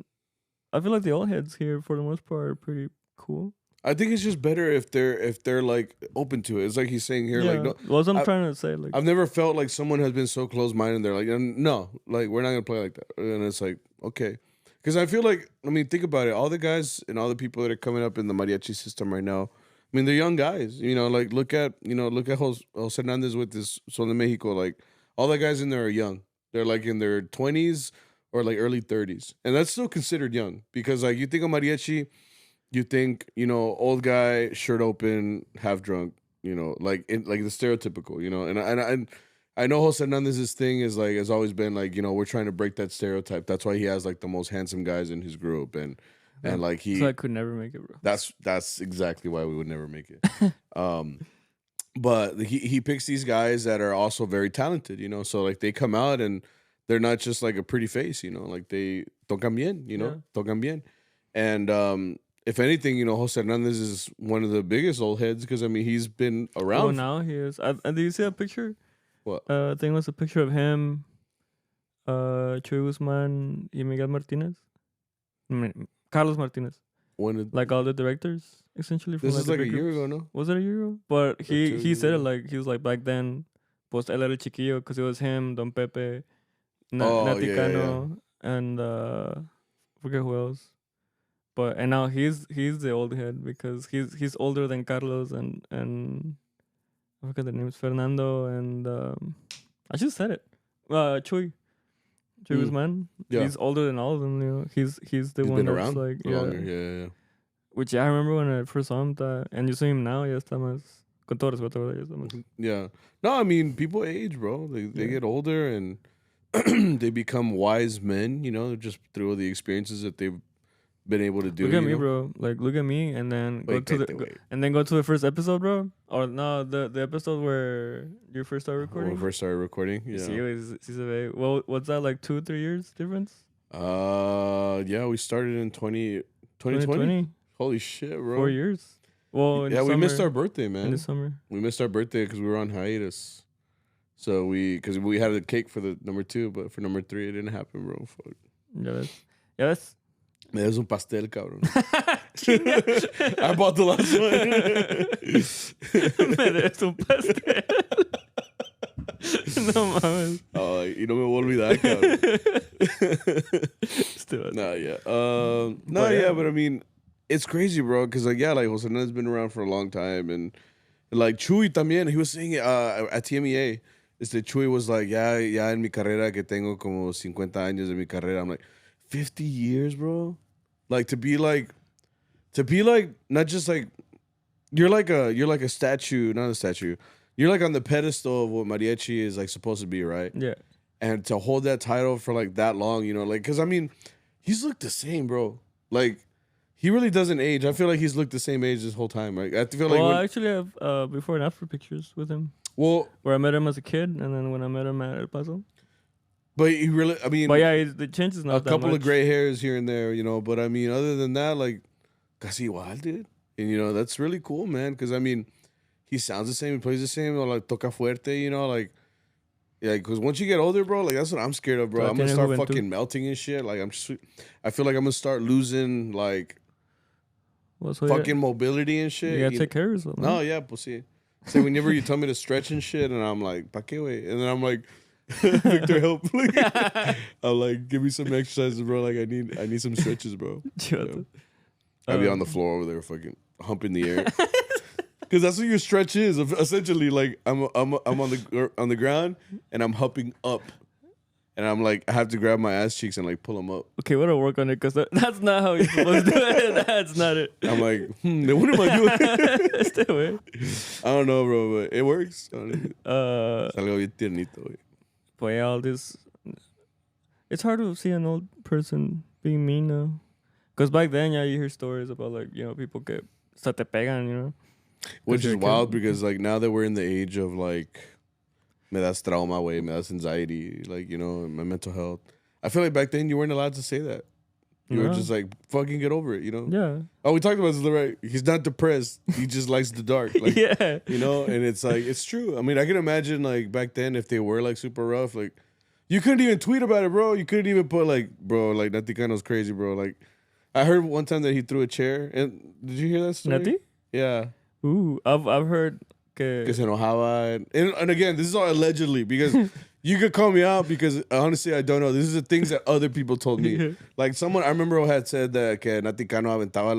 I feel like the old heads here, for the most part, are pretty cool. I think it's just better if they're like open to it. It's like he's saying here, like, no, Well, I'm I- trying to say, like, I've never felt like someone has been so close-minded. They're like, no, like we're not gonna play like that. And it's like, okay, because I feel like, I mean, think about it. All the guys and all the people that are coming up in the mariachi system right now. I mean, they're young guys. You know, like look at Jose Hernandez with this Son de Mexico. Like all the guys in there are young. They're like in their 20s or like early 30s, and that's still considered young because like you think of mariachi, you think, you know, old guy, shirt open, half drunk, you know, like the stereotypical, you know, and I know Jose Hernandez's thing is like has always been like, you know, we're trying to break that stereotype. That's why he has like the most handsome guys in his group, and And like So I could never make it, bro. That's exactly why we would never make it. But he picks these guys that are also very talented, you know. So like they come out and they're not just like a pretty face, you know. Like they tocan bien, you know, tocan bien. And if anything, you know, Jose Hernandez is one of the biggest old heads because I mean he's been around. Well, now he is. Do you see that picture? What? I think it was a picture of him, Chuy Guzman, y Miguel Martinez. Carlos Martinez. Like all the directors, essentially. This is like a year ago, no? Was it a year ago? But he said it like he was like back then, pues él era chiquillo, because it was him, Don Pepe, Naticano, and forget who else. But and now he's the old head because he's older than Carlos and I forget the names, Fernando and I just said it. Chuy Guzman. Yeah. He's older than all of them. You know, he's the one been that's around like longer. Yeah. Which I remember when I first saw him, and you see him now, ya está más. Con todo respeto, ya está más. Yeah. No, I mean people age, bro. They get older and they become wise men. You know, just through the experiences that they've been able to do. Look at me, bro. Like look at me, and then go to the first episode, bro. Or no, the episode where you first started recording. When we first started recording, yeah. See, well, what's that, like 2-3 years difference? Yeah, we started in 2020. Holy shit, bro. 4 years. Well, yeah, we missed our birthday, man. In the summer, we missed our birthday because we were on hiatus. So because we had a cake for the number 2, but for number 3 it didn't happen, bro. Fuck. Ya ves. Me des un pastel, cabrón. I bought the last one. Me des un pastel. No mames. Oh, y no me voy a olvidar, cabrón. Nah, yeah. But I mean, it's crazy, bro. Because like, Jose Hernandez been around for a long time, and like Chuy también. He was saying it at TMEA. Chuy was like, ya en mi carrera que tengo como 50 años de mi carrera. I'm like, 50 years, bro. Like to be like not just like you're like a statue, not a statue. You're like on the pedestal of what Mariachi is like supposed to be, right? Yeah. And to hold that title for like that long, you know, like because I mean, he's looked the same, bro. Like he really doesn't age. I feel like he's looked the same age this whole time. Right? I feel like I actually have before and after pictures with him. Well, where I met him as a kid, and then when I met him at El Paso. But he really, I mean, but yeah, the change is not that much. A couple of gray hairs here and there, you know. But I mean, other than that, like, casi igual, dude. And you know, that's really cool, man. Because I mean, he sounds the same, he plays the same, or like toca fuerte, you know, like, yeah. Because once you get older, bro, like that's what I'm scared of, bro. I'm gonna start fucking melting and shit. Like I feel like I'm gonna start losing like fucking mobility and shit. You gotta take care of yourself. No, yeah, pues sí. So whenever you tell me to stretch and shit, and I'm like, pa qué, wey? And then I'm like, Victor, help! I'm like, give me some exercises, bro. Like I need some stretches, bro. I'd be on the floor over there, fucking humping the air, because that's what your stretch is. Essentially, like I'm on the ground and I'm humping up, and I'm like I have to grab my ass cheeks and like pull them up. Okay, we're gonna work on it because that's not how you're supposed to do it. That's not it. I'm like, what am I doing? Stay away. I don't know, bro, but it works. Algo bien tiernito, güey. But yeah, all this, it's hard to see an old person being mean now. Because back then, yeah, you hear stories about like, you know, people get se te pegan, you know. Which is wild because like now that we're in the age of like, me das trauma, way, me das anxiety, like, you know, my mental health. I feel like back then you weren't allowed to say that. You were just like, fucking get over it, you know? Yeah. Oh, we talked about this, right? He's not depressed. He just likes the dark. Like, yeah. You know? And it's like, it's true. I mean, I can imagine like back then if they were like super rough, like you couldn't even tweet about it, bro. You couldn't even put like, bro, like Naticano's crazy, bro. Like I heard one time that he threw a chair. And did you hear that story? Nati? Yeah. Ooh, I've heard que se enojaba. And again, this is all allegedly because you could call me out because honestly, I don't know. This is the things that other people told me. Like someone, I remember had said that que Naticano aventaba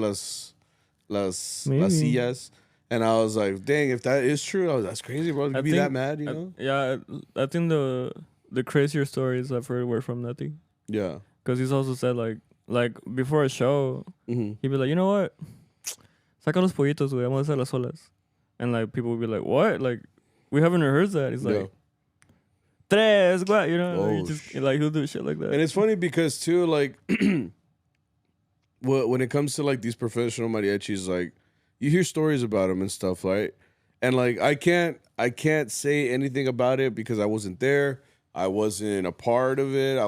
las sillas. And I was like, dang, if that is true, that's crazy, bro. To be that mad, you know? Yeah, I think the crazier stories I've heard were from Nati. Yeah. Because he's also said like before a show, he'd be like, you know what? Saca los pollitos, güey. Vamos a hacer las olas. And like people would be like, what? Like, we haven't rehearsed that. He's like, tres, what? You know, he'll do shit like that. And it's funny because too, like, when it comes to like these professional mariachis, like you hear stories about them and stuff, right? And like I can't say anything about it because I wasn't there. I wasn't a part of it.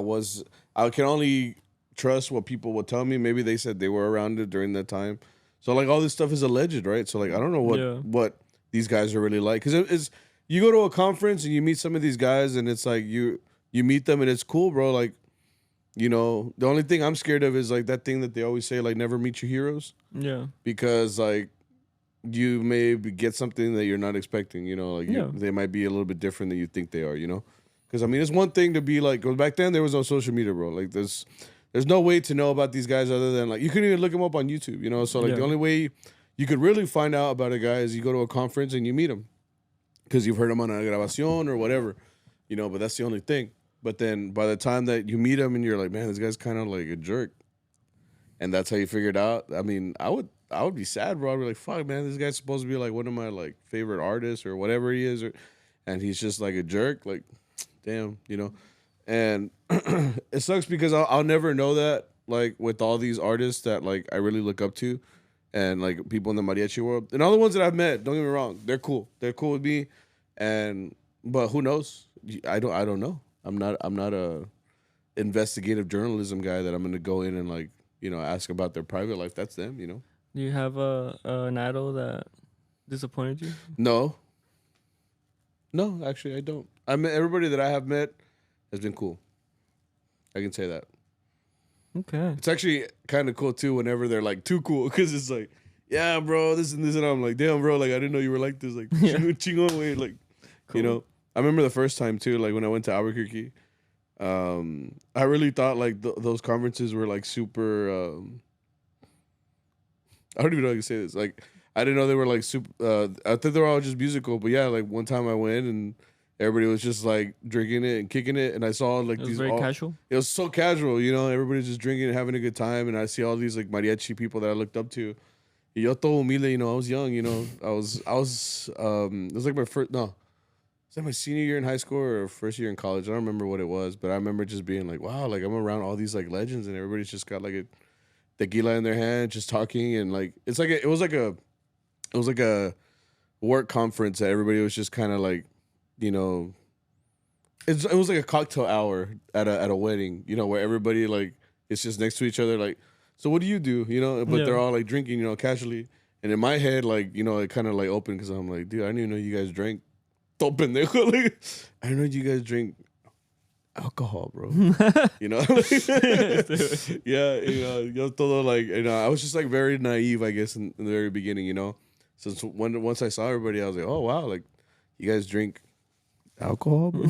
I can only trust what people will tell me. Maybe they said they were around it during that time. So like all this stuff is alleged, right? So like I don't know what Yeah. what these guys are really like, because it's you go to a conference and you meet some of these guys and it's like you meet them and it's cool, bro. Like, the only thing I'm scared of is like that thing that they always say, like never meet your heroes, Yeah. because like you may get something that you're not expecting. Like Yeah. they might be a little bit different than you think they are. Because I mean, it's one thing to be like, 'cause back then there was no social media, bro. Like there's no way to know about these guys other than like you couldn't even look them up on YouTube. So like the Yeah. only way you could really find out about a guy is you go to a conference and you meet him because you've heard him on a grabación or whatever. But that's the only thing. But then by the time that you meet him and you're like, man, this guy's kind of like a jerk, and that's how you figured out. I mean, I would be sad, bro. I'd be like, fuck, man, this guy's supposed to be like one of my like favorite artists or whatever he is, and he's just like a jerk. Like, damn. And it sucks because I'll never know that, like with all these artists that like I really look up to, and like people in the mariachi world and all the ones that I've met. Don't get me wrong, they're cool. They're cool with me, but who knows? I don't know. I'm not a investigative journalism guy that I'm gonna go in and like ask about their private life. That's them. Do you have an idol that disappointed you? No, actually I don't. I met everybody that I have met has been cool. I can say that. Okay. It's actually kind of cool too whenever they're like too cool, because it's like, yeah, bro, this and this, and I'm like, damn, bro, like I didn't know you were like this, like Yeah. chingon way, like Cool. I remember the first time too, like when I went to Albuquerque. I really thought like those conferences were like super. I don't even know how to say this. Like, I didn't know they were like super. I thought they were all just musical, but yeah, like one time I went and everybody was just like drinking it and kicking it, and I saw like It was these. very casual. It was so casual, everybody's just drinking and having a good time, and I see all these like mariachi people that I looked up to. Y yo todo humilde, I was young, it was like my first, no, was that my senior year in high school or first year in college? I don't remember what it was, but I remember just being like, wow, like I'm around all these like legends and everybody's just got like a tequila in their hand, just talking, and like it was like a work conference that everybody was just kind of like, you know, it was like a cocktail hour at a wedding, where everybody like it's just next to each other, like, so what do you do, But Yeah. they're all like drinking, casually. And in my head, like, it kind of like opened because I'm like, dude, I didn't even know you guys drank. Todo pendejo, like, I didn't know you guys drink alcohol, bro. Yeah, yo todo like, I was just like very naive, I guess, in the very beginning, So once I saw everybody, I was like, oh wow, like you guys drink alcohol, bro. Y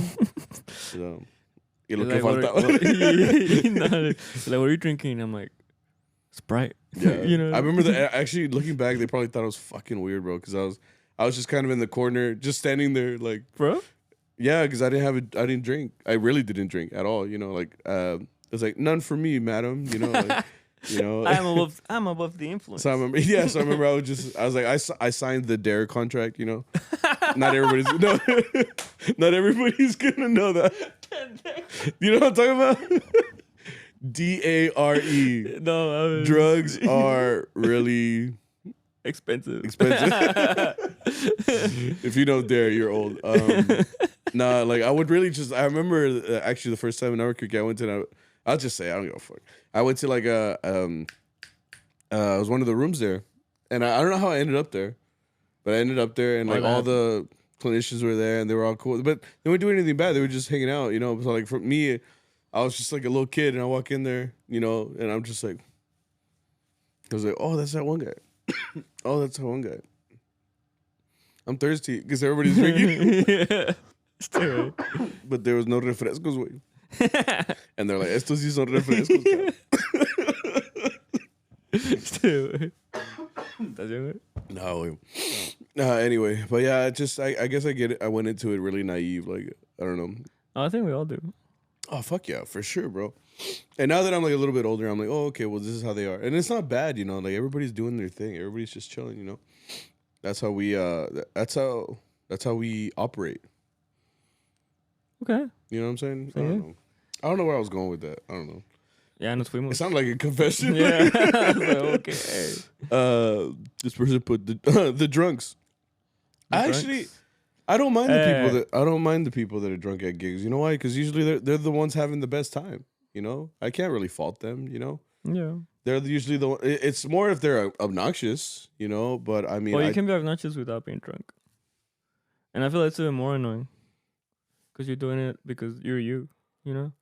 lo que Like, what faltaba. like, what are you drinking? I'm like, Sprite. Yeah, I remember that. Actually, looking back, they probably thought I was fucking weird, bro, because I was just kind of in the corner, just standing there, like, Bro? yeah, because I didn't drink. I really didn't drink at all. Like, it's like none for me, madam. Like, I'm above the influence. So I remember, I was like, I signed the Dare contract. Not everybody's not everybody's gonna know that. You know what I'm talking about? DARE. No, Drugs are really expensive. If you know Dare, you're old. Nah, like I would really just. I remember actually the first time in Albuquerque I went to. I'll just say I don't give a fuck. I went to like it was one of the rooms there, and I don't know how I ended up there, but I ended up there, and like all the clinicians were there, and they were all cool, but they weren't doing anything bad. They were just hanging out, So like for me, I was just like a little kid, and I walk in there, and I'm just like, I was like, oh, that's that one guy. Oh, that's that one guy. I'm thirsty because everybody's drinking. Yeah. Still. But there was no refrescos, güey. And they're like, estos sí son refrescos. Still. ¿Estás bien, güey? No, güey. Anyway, but yeah, I guess I get it. I went into it really naive. Like, I don't know. I think we all do. Oh, fuck yeah, for sure, bro. And now that I'm like a little bit older, I'm like, oh, okay, well, this is how they are. And it's not bad, Like, everybody's doing their thing. Everybody's just chilling, That's how we, that's how we operate. Okay. You know what I'm saying? So, I don't know where I was going with that. I don't know. Yeah, nos It fuimos. sounded like a confession. Yeah. I was like, okay. This person put the drunks. Actually, I don't mind the people that are drunk at gigs. You know why? Because usually they're the ones having the best time. You know, I can't really fault them. You know, Yeah. they're usually the one. It's more if they're obnoxious. You know, but I mean, Well, you can be obnoxious without being drunk, and I feel that's even more annoying because you're doing it because you're you. You know,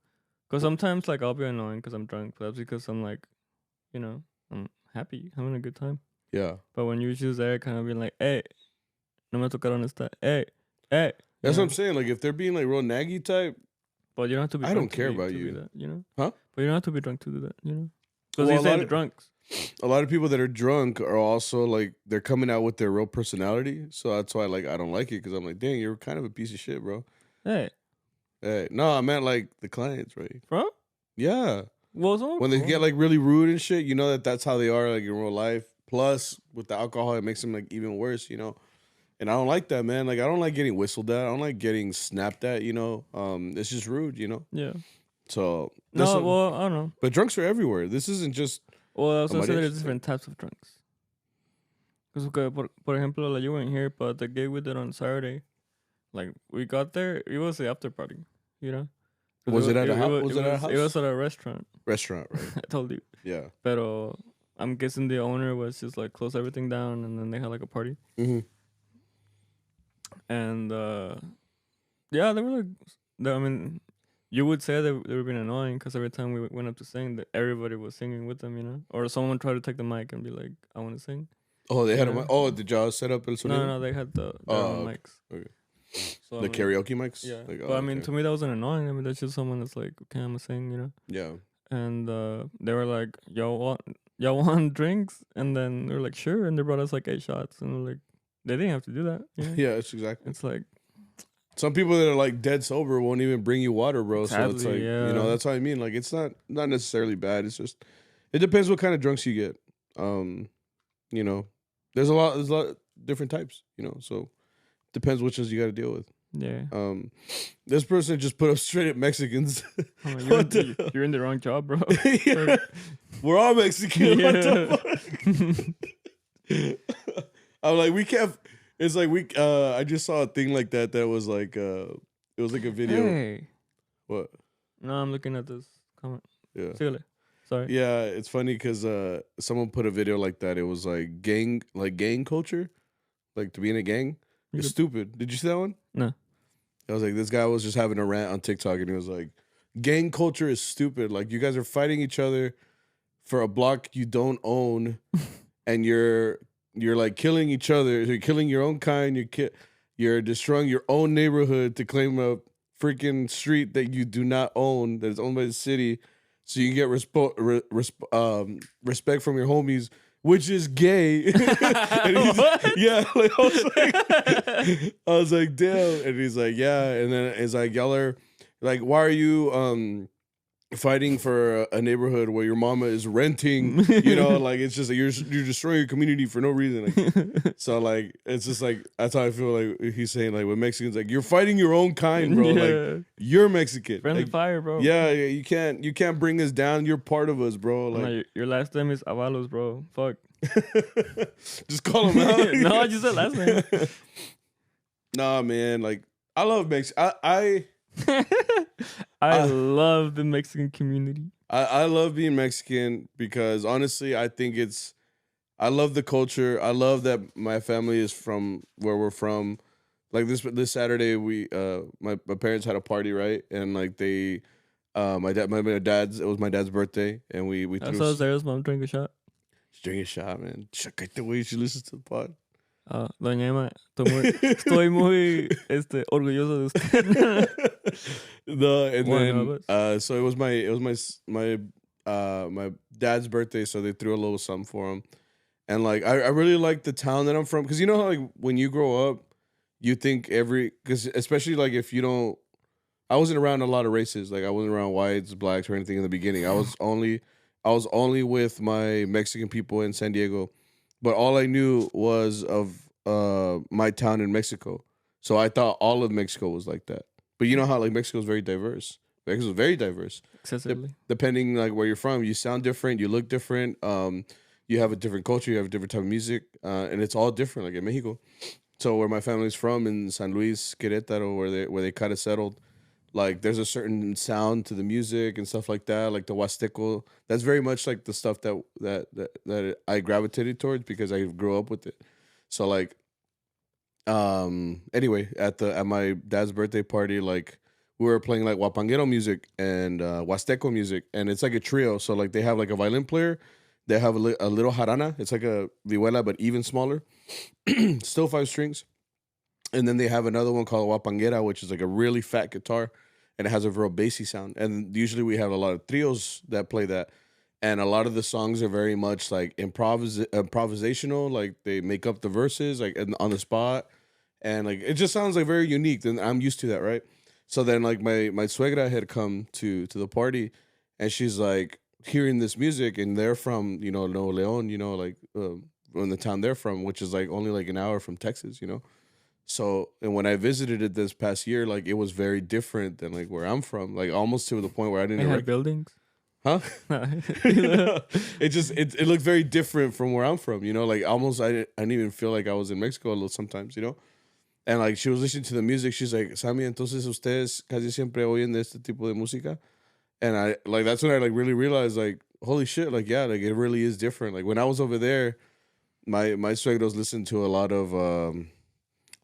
because sometimes like I'll be annoying because I'm drunk, but that's because I'm like, you know, I'm happy, having a good time. yeah. But when you're just there, kind of being like, hey, no me tocaron esta, hey. That's what I'm saying. Like if they're being like real naggy type, But you don't have to be. I drunk don't care to about be you, that, you know. huh? But you don't have to be drunk to do that, you know. Because Well, you say the drunks. a lot of people that are drunk are also like they're coming out with their real personality. So that's why like I don't like it because I'm like, dang, you're kind of a piece of shit, bro. Hey, No, I meant like the clients, right? bro. Yeah. Well, When they get like really rude and shit, you know that's how they are like in real life. Plus, with the alcohol, it makes them like even worse, you know. And I don't like that, man. Like I don't like getting whistled at. I don't like getting snapped at. You know, it's just rude, you know. yeah. So No, well, I don't know. but drunks are everywhere. This isn't just. Well, I also say Mariachi there's different types of drunks. Because, por ejemplo, like you weren't here, but the gig we did on Saturday, like we got there, it was the after party, you know. Was it at a house? Was it at a house? It was at a restaurant. Restaurant, right? I told you. Yeah. Pero I'm guessing the owner was just like close everything down, and then they had like a party. Mm-hmm. And yeah, they were like, I mean, you would say they were being annoying because every time we went up to sing, that everybody was singing with them, you know, or someone tried to take the mic and be like, "I want to sing." Oh, they had a Yeah. mic. Oh, did y'all set up el sonido? No, they had their own mics. Okay. So, The karaoke mics. Yeah, Like, but I mean, to me that wasn't annoying. I mean, that's just someone that's like, "Okay, I'm gonna sing," you know. yeah. And they were like, y'all want drinks?" And then they were like, "Sure." And they brought us like 8 shots, and we're like, they didn't have to do that. You know? Yeah, it's exactly. It's like Some people that are like dead sober won't even bring you water, bro. So it's Sadly, like yeah. you know that's what I mean. Like it's not necessarily bad. It's just it depends what kind of drunks you get. You know, there's a lot of different types. You know, so depends which ones you got to deal with. yeah. This person just put up straight at Mexicans. I'm like, you're in the wrong job, bro. Yeah. We're all Mexican. What the fuck? I'm like, we can't. It's like we. I just saw a thing like that. That was like, it was like a video. Hey. What? No, I'm looking at this comment. Yeah. Síguele. Sorry. Yeah, it's funny because someone put a video like that. It was like gang culture, like to be in a gang. It's stupid. Did you see that one? No. I was like, this guy was just having a rant on TikTok, and he was like, gang culture is stupid. Like you guys are fighting each other for a block you don't own, and you're like killing each other. You're killing your own kind. You're destroying your own neighborhood to claim a freaking street that you do not own, that is owned by the city, so you get respect from your homies, which is gay. Yeah, like, I was like, damn. And he's like, yeah. And then it's like, y'all are like, why are you fighting for a neighborhood where your mama is renting? You know, like it's just like you're destroying your community for no reason. Like, so like it's just like that's how I feel. Like he's saying like with Mexicans, like you're fighting your own kind, bro. Yeah. Like you're Mexican. Friendly like, fire, bro. Yeah, you can't bring us down. You're part of us, bro. Like your last name is Avalos, bro. Fuck. just call him out. No, I just said last name. Nah, man. Like I love Mexico. I love the Mexican community. I love being Mexican because honestly, I think I love the culture. I love that my family is from where we're from. Like this Saturday, my parents had a party, right? And like they, my dad's, it was my dad's birthday, and we I threw. saw Zara's mom drink a shot. Drink a shot, man. Check the way she listens to the pod. Doña Emma, estoy muy orgulloso de usted. No, and Bueno, then so it was my dad's birthday, so they threw a little something for him. And like I really like the town that I'm from, because you know how like when you grow up, you think because especially like if you don't, I wasn't around a lot of races. Like I wasn't around whites, blacks, or anything in the beginning. I was only with my Mexican people in San Diego, but all I knew was of my town in Mexico. So I thought all of Mexico was like that. But you know how like Mexico is very diverse. Mexico's very diverse. Excessively. Depending like where you're from, you sound different, you look different. You have a different culture, you have a different type of music, and it's all different. Like in Mexico, so where my family's from in San Luis, Querétaro, where they kind of settled, like there's a certain sound to the music and stuff like that. Like the Huasteco, that's very much like the stuff that I gravitated towards because I grew up with it. So like anyway, at my dad's birthday party, like we were playing like Wapanguero music and Huasteco music, and it's like a trio. So like they have like a violin player, they have a little jarana. It's like a vihuela but even smaller, still 5 strings, and then they have another one called Wapanguera, which is like a really fat guitar, and it has a real bassy sound. And usually we have a lot of trios that play that, and a lot of the songs are very much like improvisational. Like they make up the verses like on the spot, and like it just sounds like very unique. And I'm used to that, right? So then like my suegra had come to the party, and she's like hearing this music, and they're from Nuevo Leon, like from the town they're from, which is like only like an hour from Texas. So, and when I visited it this past year, like it was very different than like where I'm from, like almost to the point where I They didn't had buildings. huh? It looked very different from where I'm from, like almost I didn't even feel like I was in Mexico a little sometimes. And like she was listening to the music, she's like, Sammy, entonces ustedes casi siempre oyen de este tipo de música. And I like that's when I like really realized like, holy shit, like yeah, like it really is different. Like when I was over there, my suegros listened to a lot of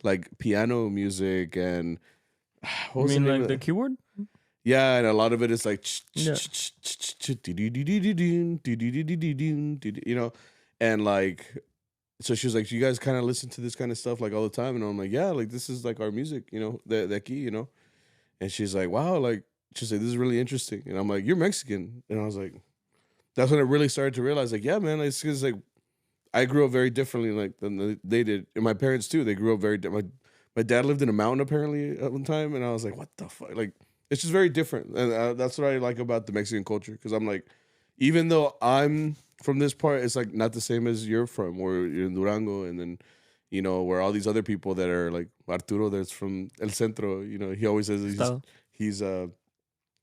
like piano music and what You was the mean name like of the it? keyboard? Yeah, and a lot of it is like Yeah. and like so she was like, you guys kind of listen to this kind of stuff like all the time, and I'm like, yeah, like this is like our music, the key. And she's like, wow, like she's like, this is really interesting, and I'm like, you're Mexican, and I was like, that's when I really started to realize like, yeah, man, it's because like I grew up very differently like than they did, and my parents too. They grew up very different. My dad lived in a mountain apparently at one time, and I was like, what the fuck? Like, it's just very different, and that's what I like about the Mexican culture. Because I'm like, even though I'm from this part, it's like not the same as you're from, where you're in Durango, and then where all these other people that are like Arturo, that's from El Centro. He always says Style. he's a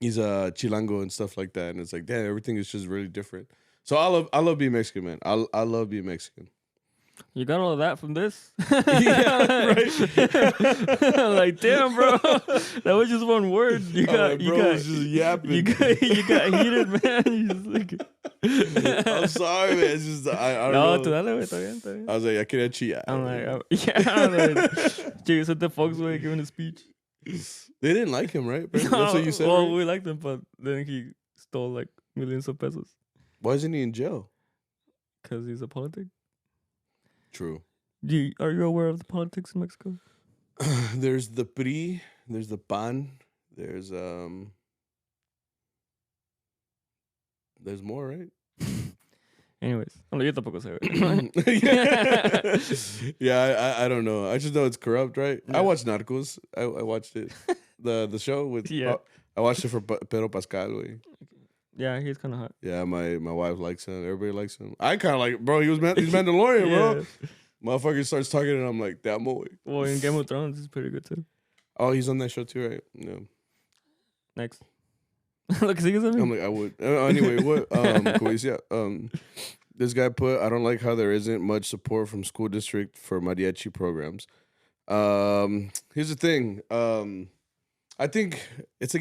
chilango and stuff like that, and it's like, damn, everything is just really different. So I love being Mexican, man. I love being Mexican. You got all of that from this? Yeah, right. Like, damn, bro. That was just one word. You got, you bro got, was just yapping. you got heated, man. You just like, I'm sorry, man. It's just I don't no, know. tú dale, güey, está bien, está bien. I was like, I quería chillar. I'm like, yeah, I'm like, Jay said the folks were giving a speech. They didn't like him, right? That's what you said. Well, right? we liked him, but then he stole like millions of pesos Why isn't he in jail? because he's a politic. True. Are you aware of the politics in Mexico? There's the PRI, there's the PAN, there's more, right? Anyways, yo tampoco sé. Yeah, I don't know. I just know it's corrupt, right? Yeah. I watched Narcos. I watched it, the show with. Yeah. I watched it for Pedro Pascal. Way. Yeah, he's kind of hot. Yeah, my wife likes him. Everybody likes him. I kind of like, bro. He's Mandalorian, bro. Motherfucker starts talking, and I'm like, that boy. Well, in Game of Thrones, he's pretty good too. Oh, he's on that show too, right? Yeah. Next. Look, sigues a mí. I'm like, I would. Anyway, what? This guy put, I don't like how there isn't much support from school district for mariachi programs. Here's the thing. I think it's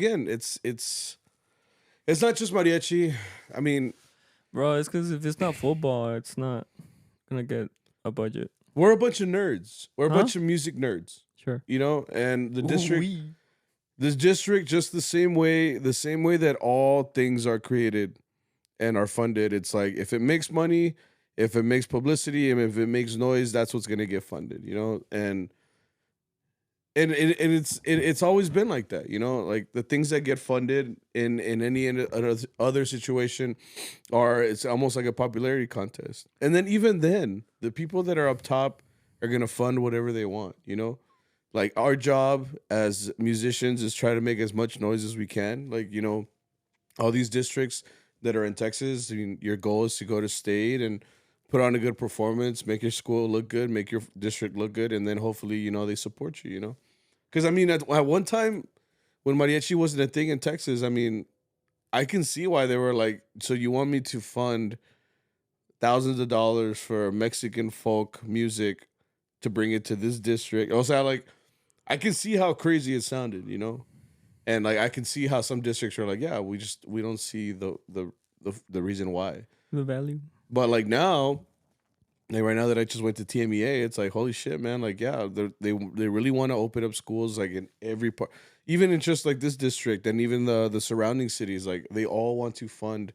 not just mariachi. I mean, Bro, it's because if it's not football, it's not gonna get a budget. we're a bunch of nerds. We're a Huh? bunch of music nerds. Sure. And the district. Ooh-wee. This district, just the same way that all things are created and are funded. It's like if it makes money, if it makes publicity, and if it makes noise, that's what's gonna get funded. And it's always been like that. Like the things that get funded in any other situation it's almost like a popularity contest. And then even then, the people that are up top are gonna fund whatever they want. Like our job as musicians is try to make as much noise as we can. Like, all these districts that are in Texas, I mean, your goal is to go to state and put on a good performance, make your school look good, make your district look good, and then hopefully, they support you, Because I mean, at one time, when mariachi wasn't a thing in Texas, I mean, I can see why they were like, so you want me to fund thousands of dollars for Mexican folk music to bring it to this district? Also, I can see how crazy it sounded, you know, and like I can see how some districts are like, yeah, we don't see the reason why. The value. But like now, like right now that I just went to TMEA, it's like holy shit, man! Like yeah, they really want to open up schools like in every part, even in just like this district and even the surrounding cities. Like they all want to fund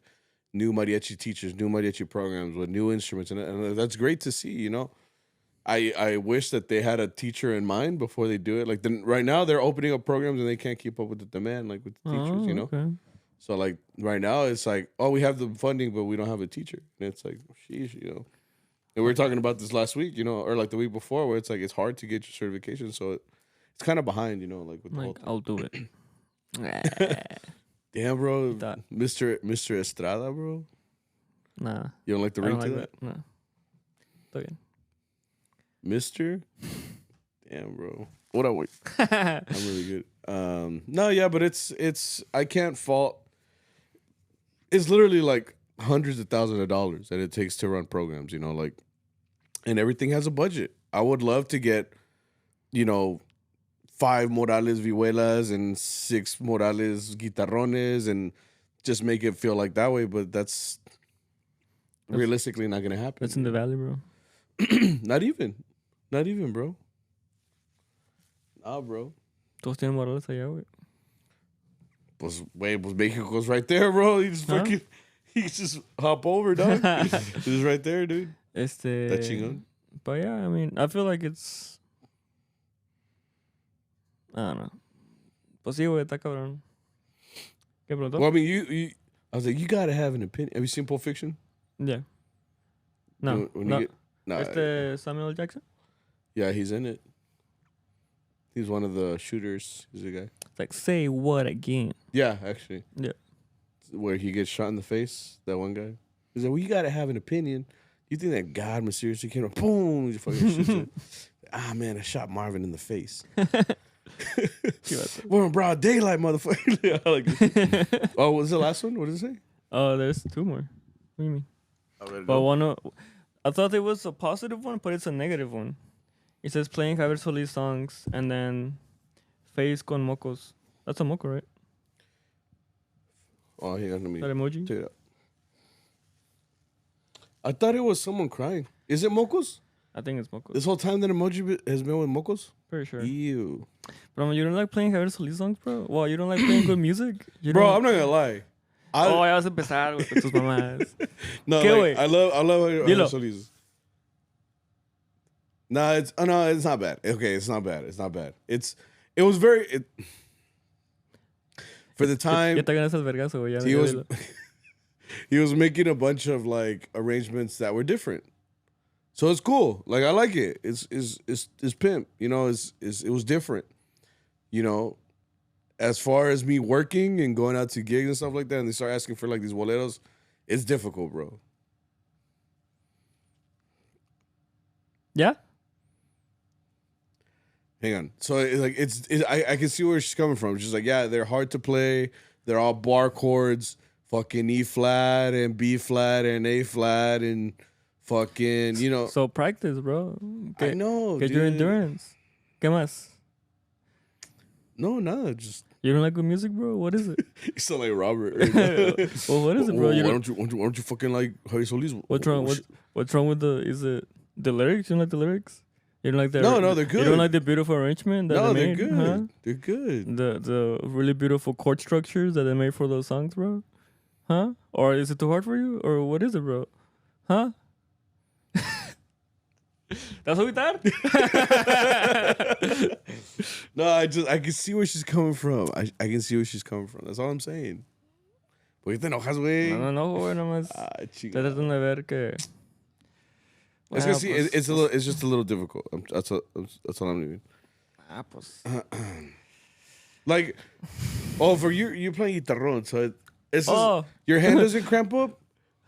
new mariachi teachers, new mariachi programs with new instruments, and that's great to see. You know, I wish that they had a teacher in mind before they do it. Like then right now they're opening up programs and they can't keep up with the demand, like with the teachers. You know. Okay. So like right now it's like, oh, we have the funding, but we don't have a teacher, and it's like, sheesh, you know. And we were talking about this last week, you know, or like the week before, where it's like it's hard to get your certification, so it's kind of behind, you know, like with the whole Like I'll do it. damn, bro, That. Mr. Estrada, bro. Nah. You don't like the I ring don't to like that, Nah. Okay. Mister. Damn, bro. What I wait? I'm really good. No, yeah, but it's I can't fault. It's literally like hundreds of thousands of dollars that it takes to run programs, you know, like, and everything has a budget. I would love to get, you know, 5 Morales vihuelas and 6 Morales guitarrones and just make it feel like that way, but that's realistically not gonna happen. That's in the valley, bro. Not even, bro. Nah, bro. Todos tienen Morales allá, güey. Pues Mexico's right there, bro. You just fucking, you just hop over, dog. It's right there, dude. Está chingón. But yeah, I mean, I feel like it's, I don't know. Pues sí, güey, está cabrón. ¿Qué preguntó? Well, I mean, I was like, you gotta have an opinion. Have you seen Pulp Fiction? Yeah. No. No. Samuel L. Jackson? Yeah, he's in it. He's one of the shooters. He's a guy. It's like, say what again? Yeah, actually. Yeah. Where he gets shot in the face, that one guy. He's like, well, you gotta have an opinion. You think that God mysteriously came up, boom, he fucking shoots him. Man, I shot Marvin in the face. We're in broad daylight, motherfucker. I like this. Oh, what was the last one? What did it say? Oh, there's 2 more. What do you mean? But I thought it was a positive one, but it's a negative one. It says playing Javier Solís songs and then face con mocos. That's a moco, right? Oh, hang on, let me That emoji? take it out. I thought it was someone crying. Is it mocos? I think it's mocos. This whole time that emoji has been with mocos? Pretty sure. Ew. Bro, you don't like playing Javier Solís songs, bro? Wow, you don't like playing good music? Bro, I'm not gonna lie. Ya vas a empezar, güey, con tus mamás. No, ¿Qué, like, güey? I love Dilo. Solís. No, it's not bad. Okay, it's not bad. It was very for the time. Ya te ganas el vergazo, güey. He was making a bunch of like arrangements that were different. So it's cool. Like I like it. It's pimp. You know, it was different. You know, as far as me working and going out to gigs and stuff like that, and they start asking for like these boleros, it's difficult, bro. Yeah? Hang on. So I can see where she's coming from. She's like, yeah, they're hard to play. They're all bar chords, fucking E flat and B flat and A flat and fucking, you know. So practice, bro. I know, Get dude. your endurance. ¿Qué más? No, just. You don't like good music, bro? What is it? You sound like Robert. Right now. Well, what is it, bro? Why don't you fucking like Javier Solís? What's wrong? What's wrong with is it the lyrics? You don't like the lyrics? You don't like the No, they're good. You don't like the beautiful arrangement that they made? They're good. Huh? They're good. The really beautiful chord structures that they made for those songs, bro? Huh? Or is it too hard for you? Or what is it, bro? Huh? ¿Estás agüitar? No, I can see where she's coming from. I can see where she's coming from. That's all I'm saying. ¿Por qué te enojas, güey? No, güey, nomás. Estoy tratando de ver que. It's gonna see. It's just a little difficult. That's all I'm doing. Pues. Like, for you're playing guitarrón, so it's Oh. your hand doesn't cramp up.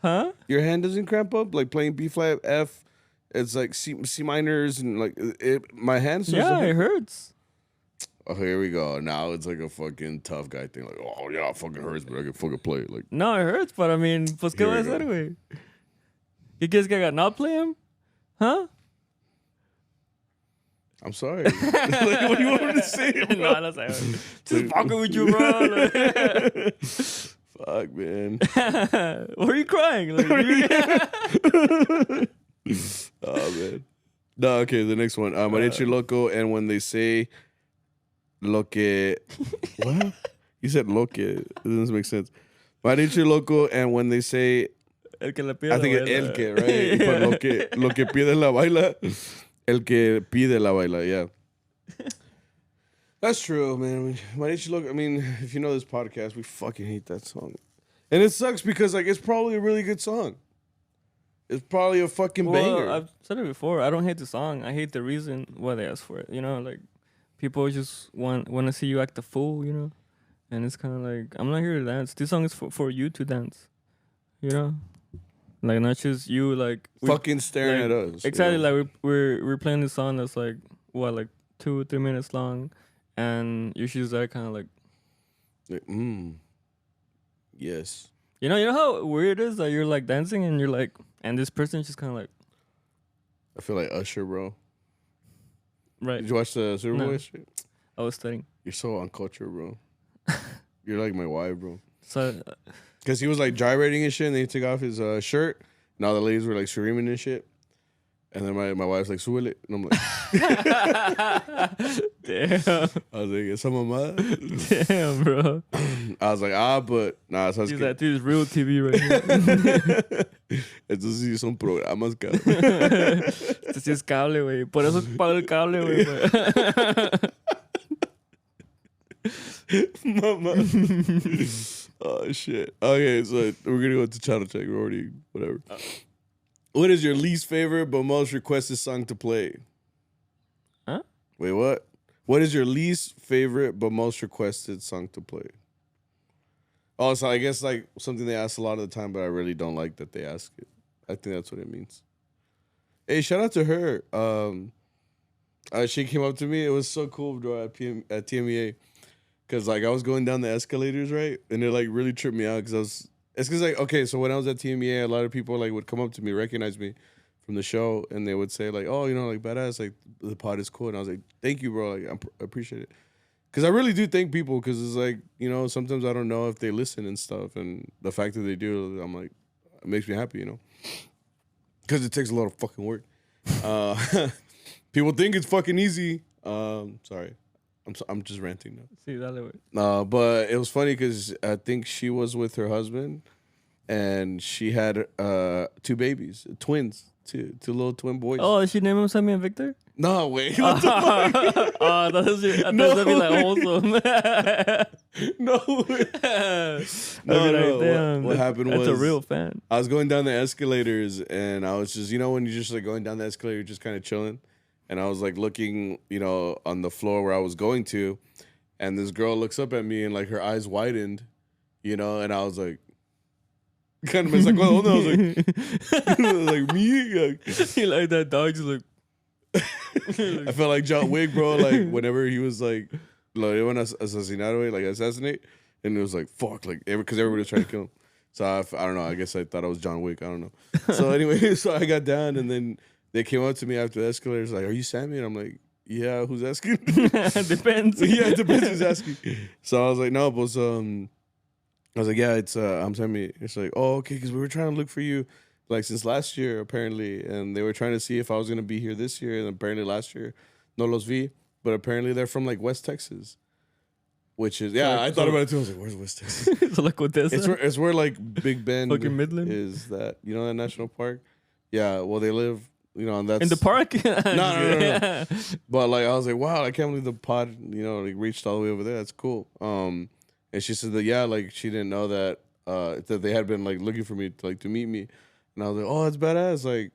Huh? Your hand doesn't cramp up like playing B flat, F. It's like C minors and like my hands. Yeah, it hurts. Oh, here we go. Now it's like a fucking tough guy thing. Like, oh yeah, it fucking hurts, but I can fucking play it. Like, No, it hurts, but I mean, pues qué Here va a we go. hacer, güey? ¿Qué quieres que haga? ¿Not play him? Huh? I'm sorry. Like, what do you want me to say, bro? No, no sé. Just fucking with you, bro. Like, Fuck, man. why are you crying? Like, Oh, man. No, okay, the next one. Mariachi Loco, and when they say lo que... What? You said lo que. It doesn't make sense. Mariachi Loco, and when they say... el que le pide I think la it's baila. el que, right? But lo que pide la baila. El que pide la baila, yeah. That's true, man. Mariachi Loco, I mean, if you know this podcast, we fucking hate that song. And it sucks because, like, it's probably a really good song. It's probably a fucking banger. I've said it before. I don't hate the song. I hate the reason why they asked for it. You know, like people just want to see you act a fool. You know, and it's kind of like I'm not here to dance. This song is for you to dance. You know, like not just you like Fucking staring like, at us. Exactly. You know? Like we're playing this song that's like what, like 2-3 minutes long, and you're just there kind of like Yes. you know how weird it is that you're like dancing and you're like, and this person's just kind of like, I feel like Usher, bro. right. Did you watch the Super Bowl No. yesterday? I was studying. You're so uncultured, bro. You're like my wife, bro. So Because he was like gyrating and shit, and then he took off his shirt, and all the ladies were like screaming and shit. And then my wife's like, súbele. And I'm like, damn, I was like, esa mamada. damn, bro. I was like, but nah, ¿sabes He's qué? like, dude, it's real TV right here. Estos sí son programas, cabrón. Este sí es cable, güey. Por eso pago el cable, güey. Mama. Oh, shit. Okay, so we're going to go to Channel Check. We're already, whatever. What is your least favorite but most requested song to play? Huh? Wait, what? What is your least favorite but most requested song to play? Oh, so I guess like something they ask a lot of the time, but I really don't like that they ask it. I think that's what it means. Hey, shout out to her. She came up to me. It was so cool, bro, at TMEA. Because like I was going down the escalators, right? And it like really tripped me out because it's because like, okay, so when I was at TMEA, a lot of people like would come up to me, recognize me from the show, and they would say like, oh, you know, like badass, like the pod is cool. And I was like, thank you, bro. Like I appreciate it. Because I really do thank people because it's like, you know, sometimes I don't know if they listen and stuff. And the fact that they do, I'm like, it makes me happy, you know? Because it takes a lot of fucking work. People think it's fucking easy. Sorry. I'm just ranting now. Sí, dale, güey. But it was funny because I think she was with her husband and she had 2 babies, twins, two little twin boys. Oh, did she name him Sammy and Victor? No, wait. What the fuck? Oh, that was I thought No that'd be like way. wholesome. No. No. Damn, What happened was that's a real fan. I was going down the escalators and I was just, you know, when you're just like going down the escalator, just kind of chilling. And I was like looking, you know, on the floor where I was going to. And this girl looks up at me and like her eyes widened, you know, and I was like, kind of me sacó de onda. I was like, like me? You like that dog just like. I felt like John Wick, bro. Like whenever he was like, lo iban a asesinar, like assassinate. And it was like, fuck, like, because everybody was trying to kill him. So I don't know. I guess I thought I was John Wick. I don't know. So anyway, so I got down and then they came up to me after the escalators like, are you Sammy? And I'm like, yeah, who's asking? Depends. Yeah, it depends who's asking. So I was like, no, but I was like, yeah, it's I'm Sammy. It's like, oh, okay, because we were trying to look for you like since last year apparently, and they were trying to see if I was gonna be here this year, and apparently last year no los vi, but apparently they're from like West Texas, which is I thought about it too. I was like, where's West Texas? So like what this? It's where like Big Bend Fucking Midland? is. That, you know, that national park. Yeah, well they live, you know, and that's In the park? No. But like I was like, wow, I can't believe the pod, you know, like reached all the way over there. That's cool. And she said that like she didn't know that that they had been like looking for me to meet me, and I was like, oh, that's badass. Like,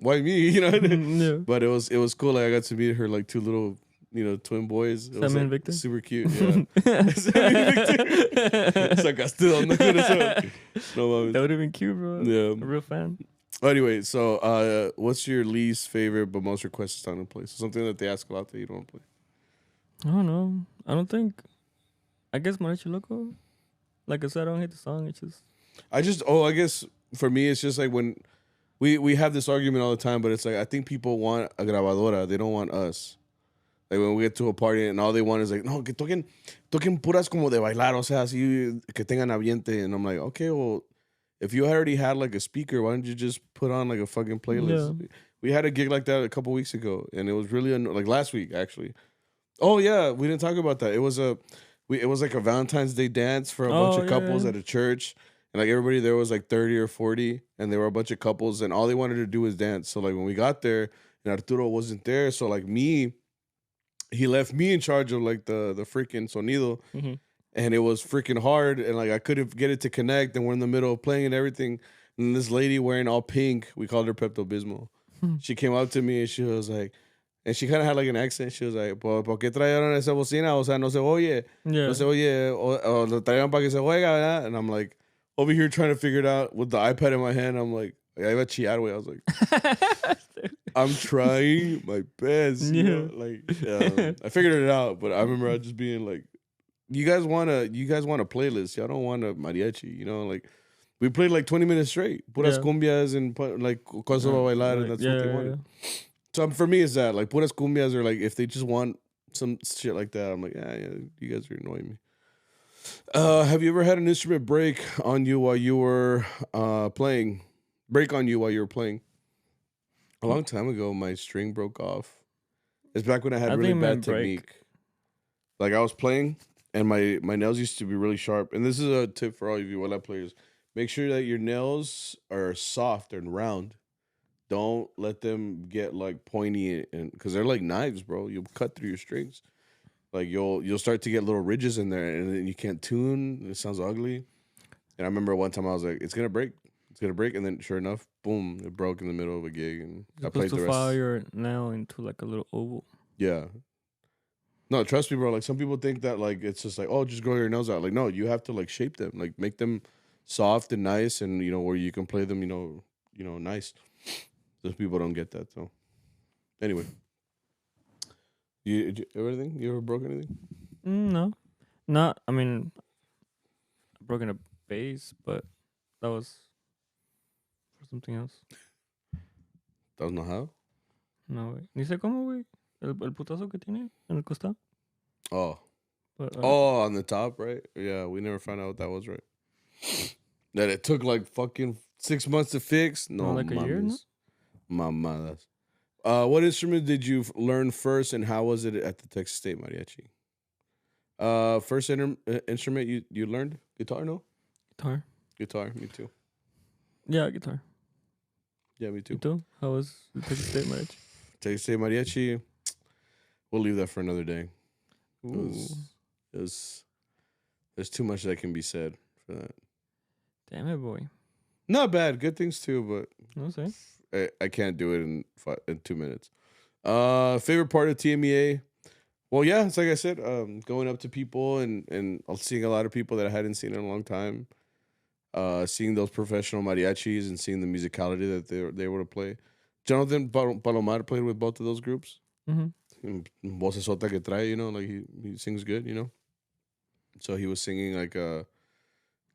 why me? You know. Yeah. But it was cool. Like I got to meet her like 2 little, you know, twin boys. It was, Sammy like, and Victor? super cute. Yeah. Sammy and Victor. Sacaste de onda con eso. No mames. That would have been cute, bro. Yeah. A real fan. Anyway, so what's your least favorite but most requested song to play? So something that they ask a lot that you don't want to play. I don't know. I don't think. I guess Mariachi Loco. Like I said, I don't hate the song. It's just. I guess for me, it's just like when we have this argument all the time, but it's like I think people want a grabadora. They don't want us. Like when we get to a party and all they want is like, no, que toquen puras como de bailar, o sea, así que tengan ambiente. And I'm like, okay, well, if you already had like a speaker, why don't you just put on like a fucking playlist? Yeah. We had a gig like that a couple weeks ago, and it was really like last week actually. Oh yeah, we didn't talk about that. It was like a Valentine's Day dance for a bunch of couples Yeah. at a church, and like everybody there was like 30 or 40, and there were a bunch of couples, and all they wanted to do was dance. So like when we got there, and Arturo wasn't there, so like he left me in charge of like the freaking sonido, Mm-hmm. and it was freaking hard, and like I couldn't get it to connect, and we're in the middle of playing and everything, and this lady wearing all pink, we called her Pepto Bismol. She came up to me and she was like, and she kind of had like an accent. She was like, ¿Por qué trajeron esa bocina? O sea, no se oye, Yeah. no se oye, o lo trajeron para que se juega, ¿verdad? And I'm like, over here trying to figure it out with the iPad in my hand. I'm like, I iba a chillar, güey. I was like, I'm trying my best. You know? Like, I figured it out, but I remember I just being like, you guys want a playlist. Y'all don't want a mariachi, you know? Like, we played like 20 minutes straight. Puras Yeah. cumbias and like cosas para bailar, and that's what they wanted. So for me, it's that like puras cumbias, or like if they just want some shit like that, I'm like, yeah, you guys are annoying me. Have you ever had an instrument break on you while you were playing? Break on you while you were playing? A long time ago, my string broke off. It's back when I had really bad technique. Like I was playing, and my nails used to be really sharp. And this is a tip for all of you vihuela players: make sure that your nails are soft and round. Don't let them get like pointy, and because they're like knives, bro. You'll cut through your strings. Like you'll start to get little ridges in there, and then you can't tune. And it sounds ugly. And I remember one time I was like, "It's gonna break, and then sure enough, boom, it broke in the middle of a gig, and You're I played supposed the to rest. file your nail into like a little oval. Yeah. No, trust me, bro. Like some people think that like it's just like, oh, just grow your nails out. Like no, you have to like shape them, like make them soft and nice, and where you can play them, nice. Those people don't get that. So anyway, you everything? You ever broke anything? No, not. I mean, I've broken a base, but that was for something else. That was not how. No, güey. Ni sé cómo, güey. El putazo que tiene en el costado. Oh. But, On the top, right? Yeah, we never found out what that was, right? That it took like fucking 6 months to fix. No, like a year, no? Mamadas. What instrument did you learn first, and how was it at the Texas State Mariachi? First instrument you learned? Guitar, no? Guitar, me too. Yeah, guitar. Yeah, me too. You too? How was the Texas State Mariachi? Texas State Mariachi. We'll leave that for another day. There's too much that can be said for that. Damn it, boy. Not bad. Good things too, but No sé. I can't do it in 2 minutes. Favorite part of TMEA? Well, yeah, it's like I said, going up to people and seeing a lot of people that I hadn't seen in a long time. Seeing those professional mariachis and seeing the musicality that they were to play. Jonathan Palomar played with both of those groups. Mm-hmm. Vocesota que trae, like he sings good, So he was singing like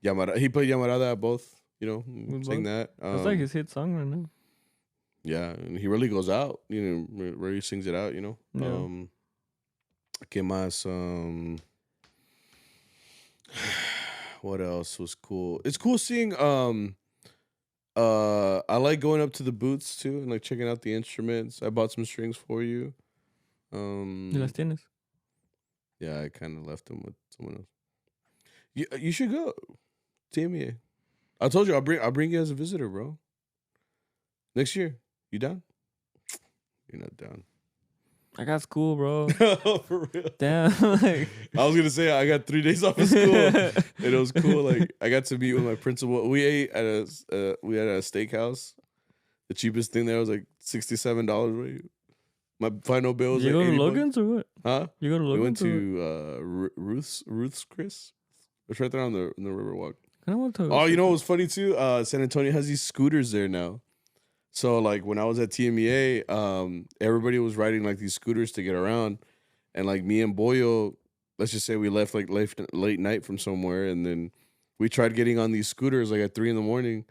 Llamarada. He played Llamarada at both, sang that. That's like his hit song right now. Yeah, and he really goes out, really sings it out, Yeah. ¿Qué más? What else was cool? It's cool seeing I like going up to the booths too and like checking out the instruments. I bought some strings for you. ¿Y las tienes? Yeah, I kind of left them with someone else. You should go. TMEA. I told you I'll bring you as a visitor, bro. Next year. You down? You're not down. I got school, bro. For real. Damn. Like, I was gonna say I got 3 days off of school, and it was cool. Like I got to meet with my principal. We ate at a steakhouse. The cheapest thing there was like $67. Right? My final bill was you like go to $80. Logan's or what? Huh? You go to Logan's? We went to Ruth's Chris. It's right there on the Riverwalk. I don't want to. Oh, you know what was funny too? San Antonio has these scooters there now. So like when I was at TMEA, everybody was riding like these scooters to get around, And like me and Boyo, let's just say we left like late night from somewhere, and then we tried getting on these scooters like at 3 a.m.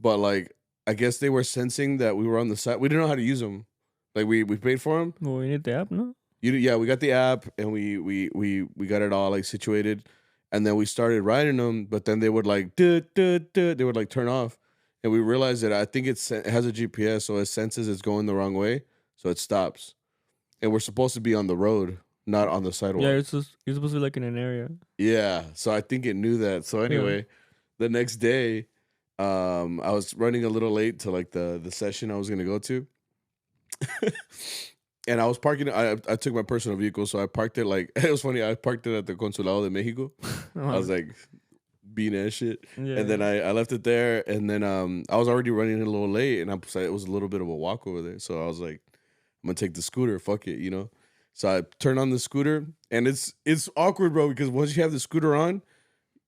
But like I guess they were sensing that we were on the side. We didn't know how to use them. Like we paid for them. Well, we need the app, no? Yeah, we got the app and we got it all like situated, and then we started riding them. But then they would like they would like turn off, and we realized that I think it has a GPS, so it senses it's going the wrong way, so it stops. And we're supposed to be on the road, not on the sidewalk. Yeah, you're supposed to be like in an area. Yeah, so I think it knew that. So anyway, the next day, I was running a little late to like the session I was gonna go to. And I was parking. I took my personal vehicle, so I parked it like it was funny. I parked it at the Consulado de Mexico. I was like being that shit, and then I left it there, and then I was already running a little late, and it was a little bit of a walk over there, so I was like, I'm gonna take the scooter. Fuck it, you know. So I turned on the scooter, and it's awkward, bro, because once you have the scooter on,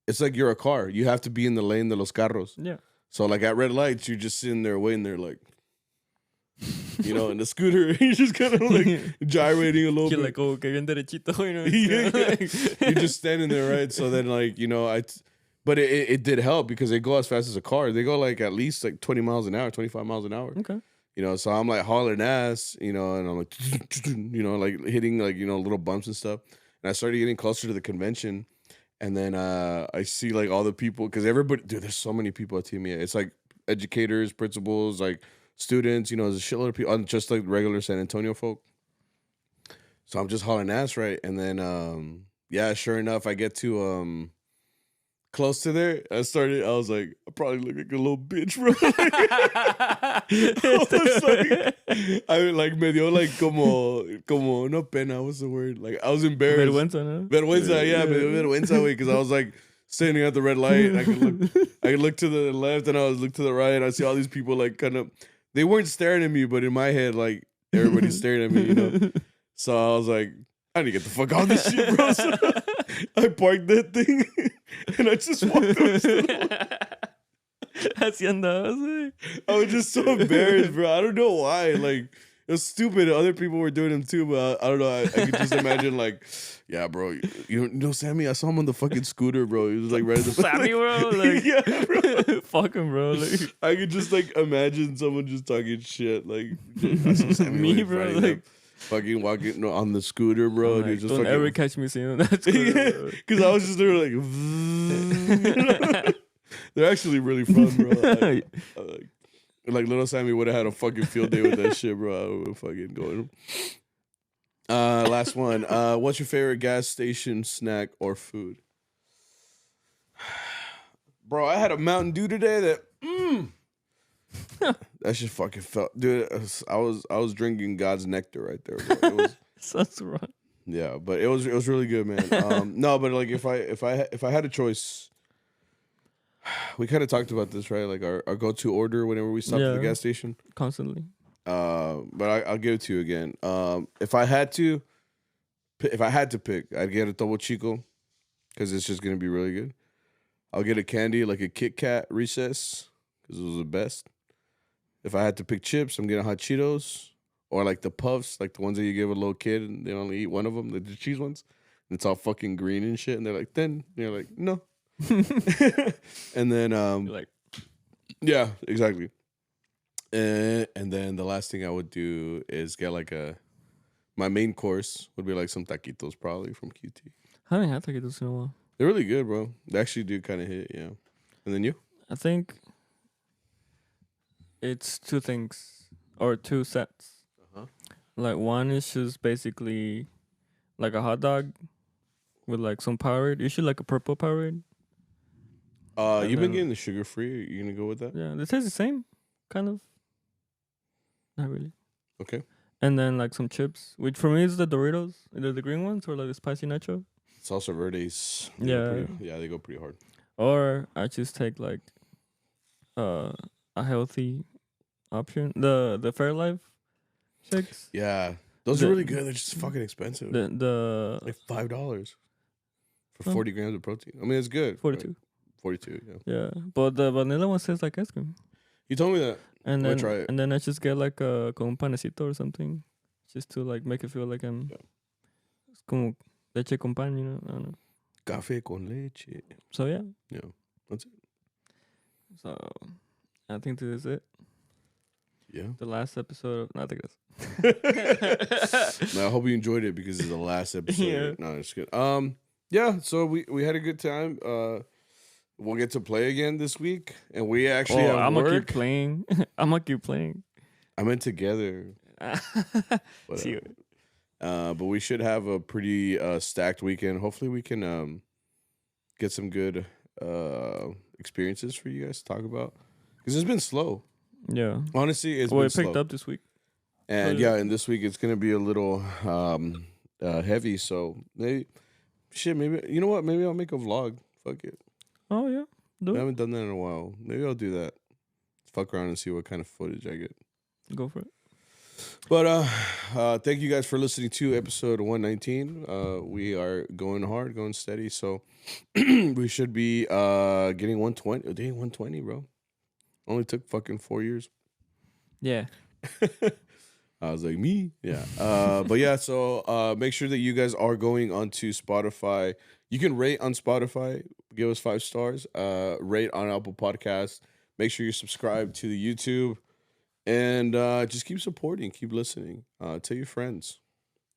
it's like you're a car. You have to be in the lane de los carros. Yeah. So like at red lights, you're just sitting there waiting there, like. You know, in the scooter, he's just kind of like gyrating a little bit. Like, oh, que bien derechito, you know. You're just standing there, right? So then, like, you know, but it did help because they go as fast as a car. They go like at least like 20 miles an hour, 25 miles an hour. Okay. You know, so I'm like hauling ass, you know, and I'm like, you know, like hitting like, you know, little bumps and stuff. And I started getting closer to the convention. And then I see like all the people, because everybody, dude, there's so many people at TMA. It's like educators, principals, like students, you know, there's a shitload of people, just like regular San Antonio folk. So I'm just hauling ass, right? And then, yeah, sure enough, I get to close to there. I was like, I probably look like a little bitch, bro. I was like, me dio like como no pena, what's the word? Like I was embarrassed. Vergüenza, no? Vergüenza, yeah, me dio vergüenza, way, because I was like standing at the red light. And I could look to the left, and I was look to the right, and I see all these people like kind of. They weren't staring at me, but in my head, like, everybody's staring at me, you know? So I was like, I need to get the fuck off this shit, bro. So I parked that thing, and I just walked Hacienda. I was just so embarrassed, bro. I don't know why. Like, it was stupid. Other people were doing them too, but I don't know. I could just imagine, like, yeah, bro. You know, Sammy, I saw him on the fucking scooter, bro. He was like right at the Sammy, bro. Like, yeah, bro. Fuck him, bro. Like, I could just like imagine someone just talking shit. Like, I saw Sammy me, bro. Like, fucking walking on the scooter, bro. Like, Dude, just don't fucking, ever catch me seeing that scooter, because I was just there like. They're actually really fun, bro. Like little Sammy would have had a fucking field day with that shit, bro. I would fucking go. Last one. What's your favorite gas station snack or food? Bro, I had a Mountain Dew today that that shit fucking felt, dude. I was drinking God's nectar right there, bro. It was Sounds wrong. yeah, but it was really good, man. No, but like if I had a choice, we kind of talked about this, right? Like our go-to order whenever we stop at the gas station. Constantly. But I'll give it to you again. If I had to pick, I'd get a Topo Chico because it's just gonna be really good. I'll get a candy like a Kit Kat Recess because it was the best. If I had to pick chips, I'm getting Hot Cheetos or like the Puffs, like the ones that you give a little kid and they only eat one of them, the cheese ones. And it's all fucking green and shit. And they're like, then you're like, no. And then like, yeah, exactly. And then the last thing I would do is get like my main course would be like some taquitos probably from QT. I haven't had taquitos in a while. They're really good, bro. They actually do kind of hit, yeah. And then you? I think it's two things or two sets. Uh-huh. Like one is just basically like a hot dog with like some Powerade. Usually like a purple Powerade. You've been getting the sugar free. Are you gonna go with that? Yeah, they taste the same, kind of. Not really. Okay. And then like some chips, which for me is the Doritos, either the green ones or like the spicy nacho. Salsa Verdes. Yeah. They go pretty hard. Or I just take like a healthy option. The Fairlife shakes. Yeah. Those are really good. They're just fucking expensive. The like $5 for 40 grams of protein. I mean, it's good. 42. Right? 42, yeah. Yeah. But the vanilla one tastes like ice cream. You told me that. And I'm then try it. And then I just get like con un panecito or something. Just to like make it feel like I'm It's como leche con pan, you know? I don't know. Café con leche. So, yeah. Yeah, that's it. So, I think this is it. Yeah. The last episode of... Not the Man, I hope you enjoyed it because it's the last episode. Yeah. No, it's good. Yeah, so we had a good time. We'll get to play again this week, and we actually have I'm work. gonna keep playing. I'm gonna keep playing. I meant together. But, See, but we should have a pretty stacked weekend. Hopefully, we can get some good experiences for you guys to talk about because it's been slow. yeah. Honestly, it's Well, been it picked slow. up this week. And yeah, and this week it's gonna be a little heavy. So maybe you know what? Maybe I'll make a vlog. Fuck it. Oh yeah. I Do it. haven't done that in a while. Maybe I'll do that. Fuck around and see what kind of footage I get. Go for it. But thank you guys for listening to episode 119. We are going hard, going steady. So we should be getting 120. Dang, 120, bro. Only took fucking 4 years. Yeah. I was like, me? Yeah. But yeah, so make sure that you guys are going onto Spotify. You can rate on Spotify, give us 5 stars, rate on Apple Podcasts. Make sure you subscribe to the YouTube. And just keep supporting, keep listening. Tell your friends.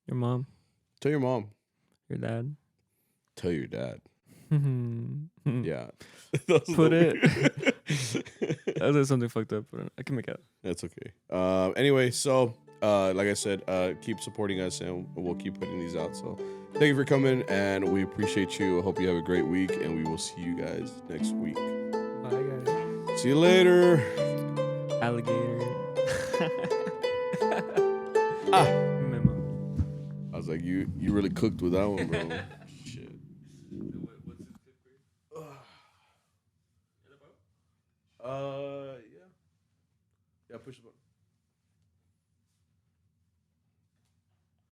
Your mom. Tell your mom. Your dad. Tell your dad. Yeah. Yeah. Put it. I said something fucked up, but I can make it. That's okay. Anyway, so like I said, keep supporting us and we'll keep putting these out. So thank you for coming and we appreciate you. I hope you have a great week and we will see you guys next week. Bye, guys. See you later. Alligator. Memo. I was like, you really cooked with that one, bro. Shit. Yeah. Yeah, push the button.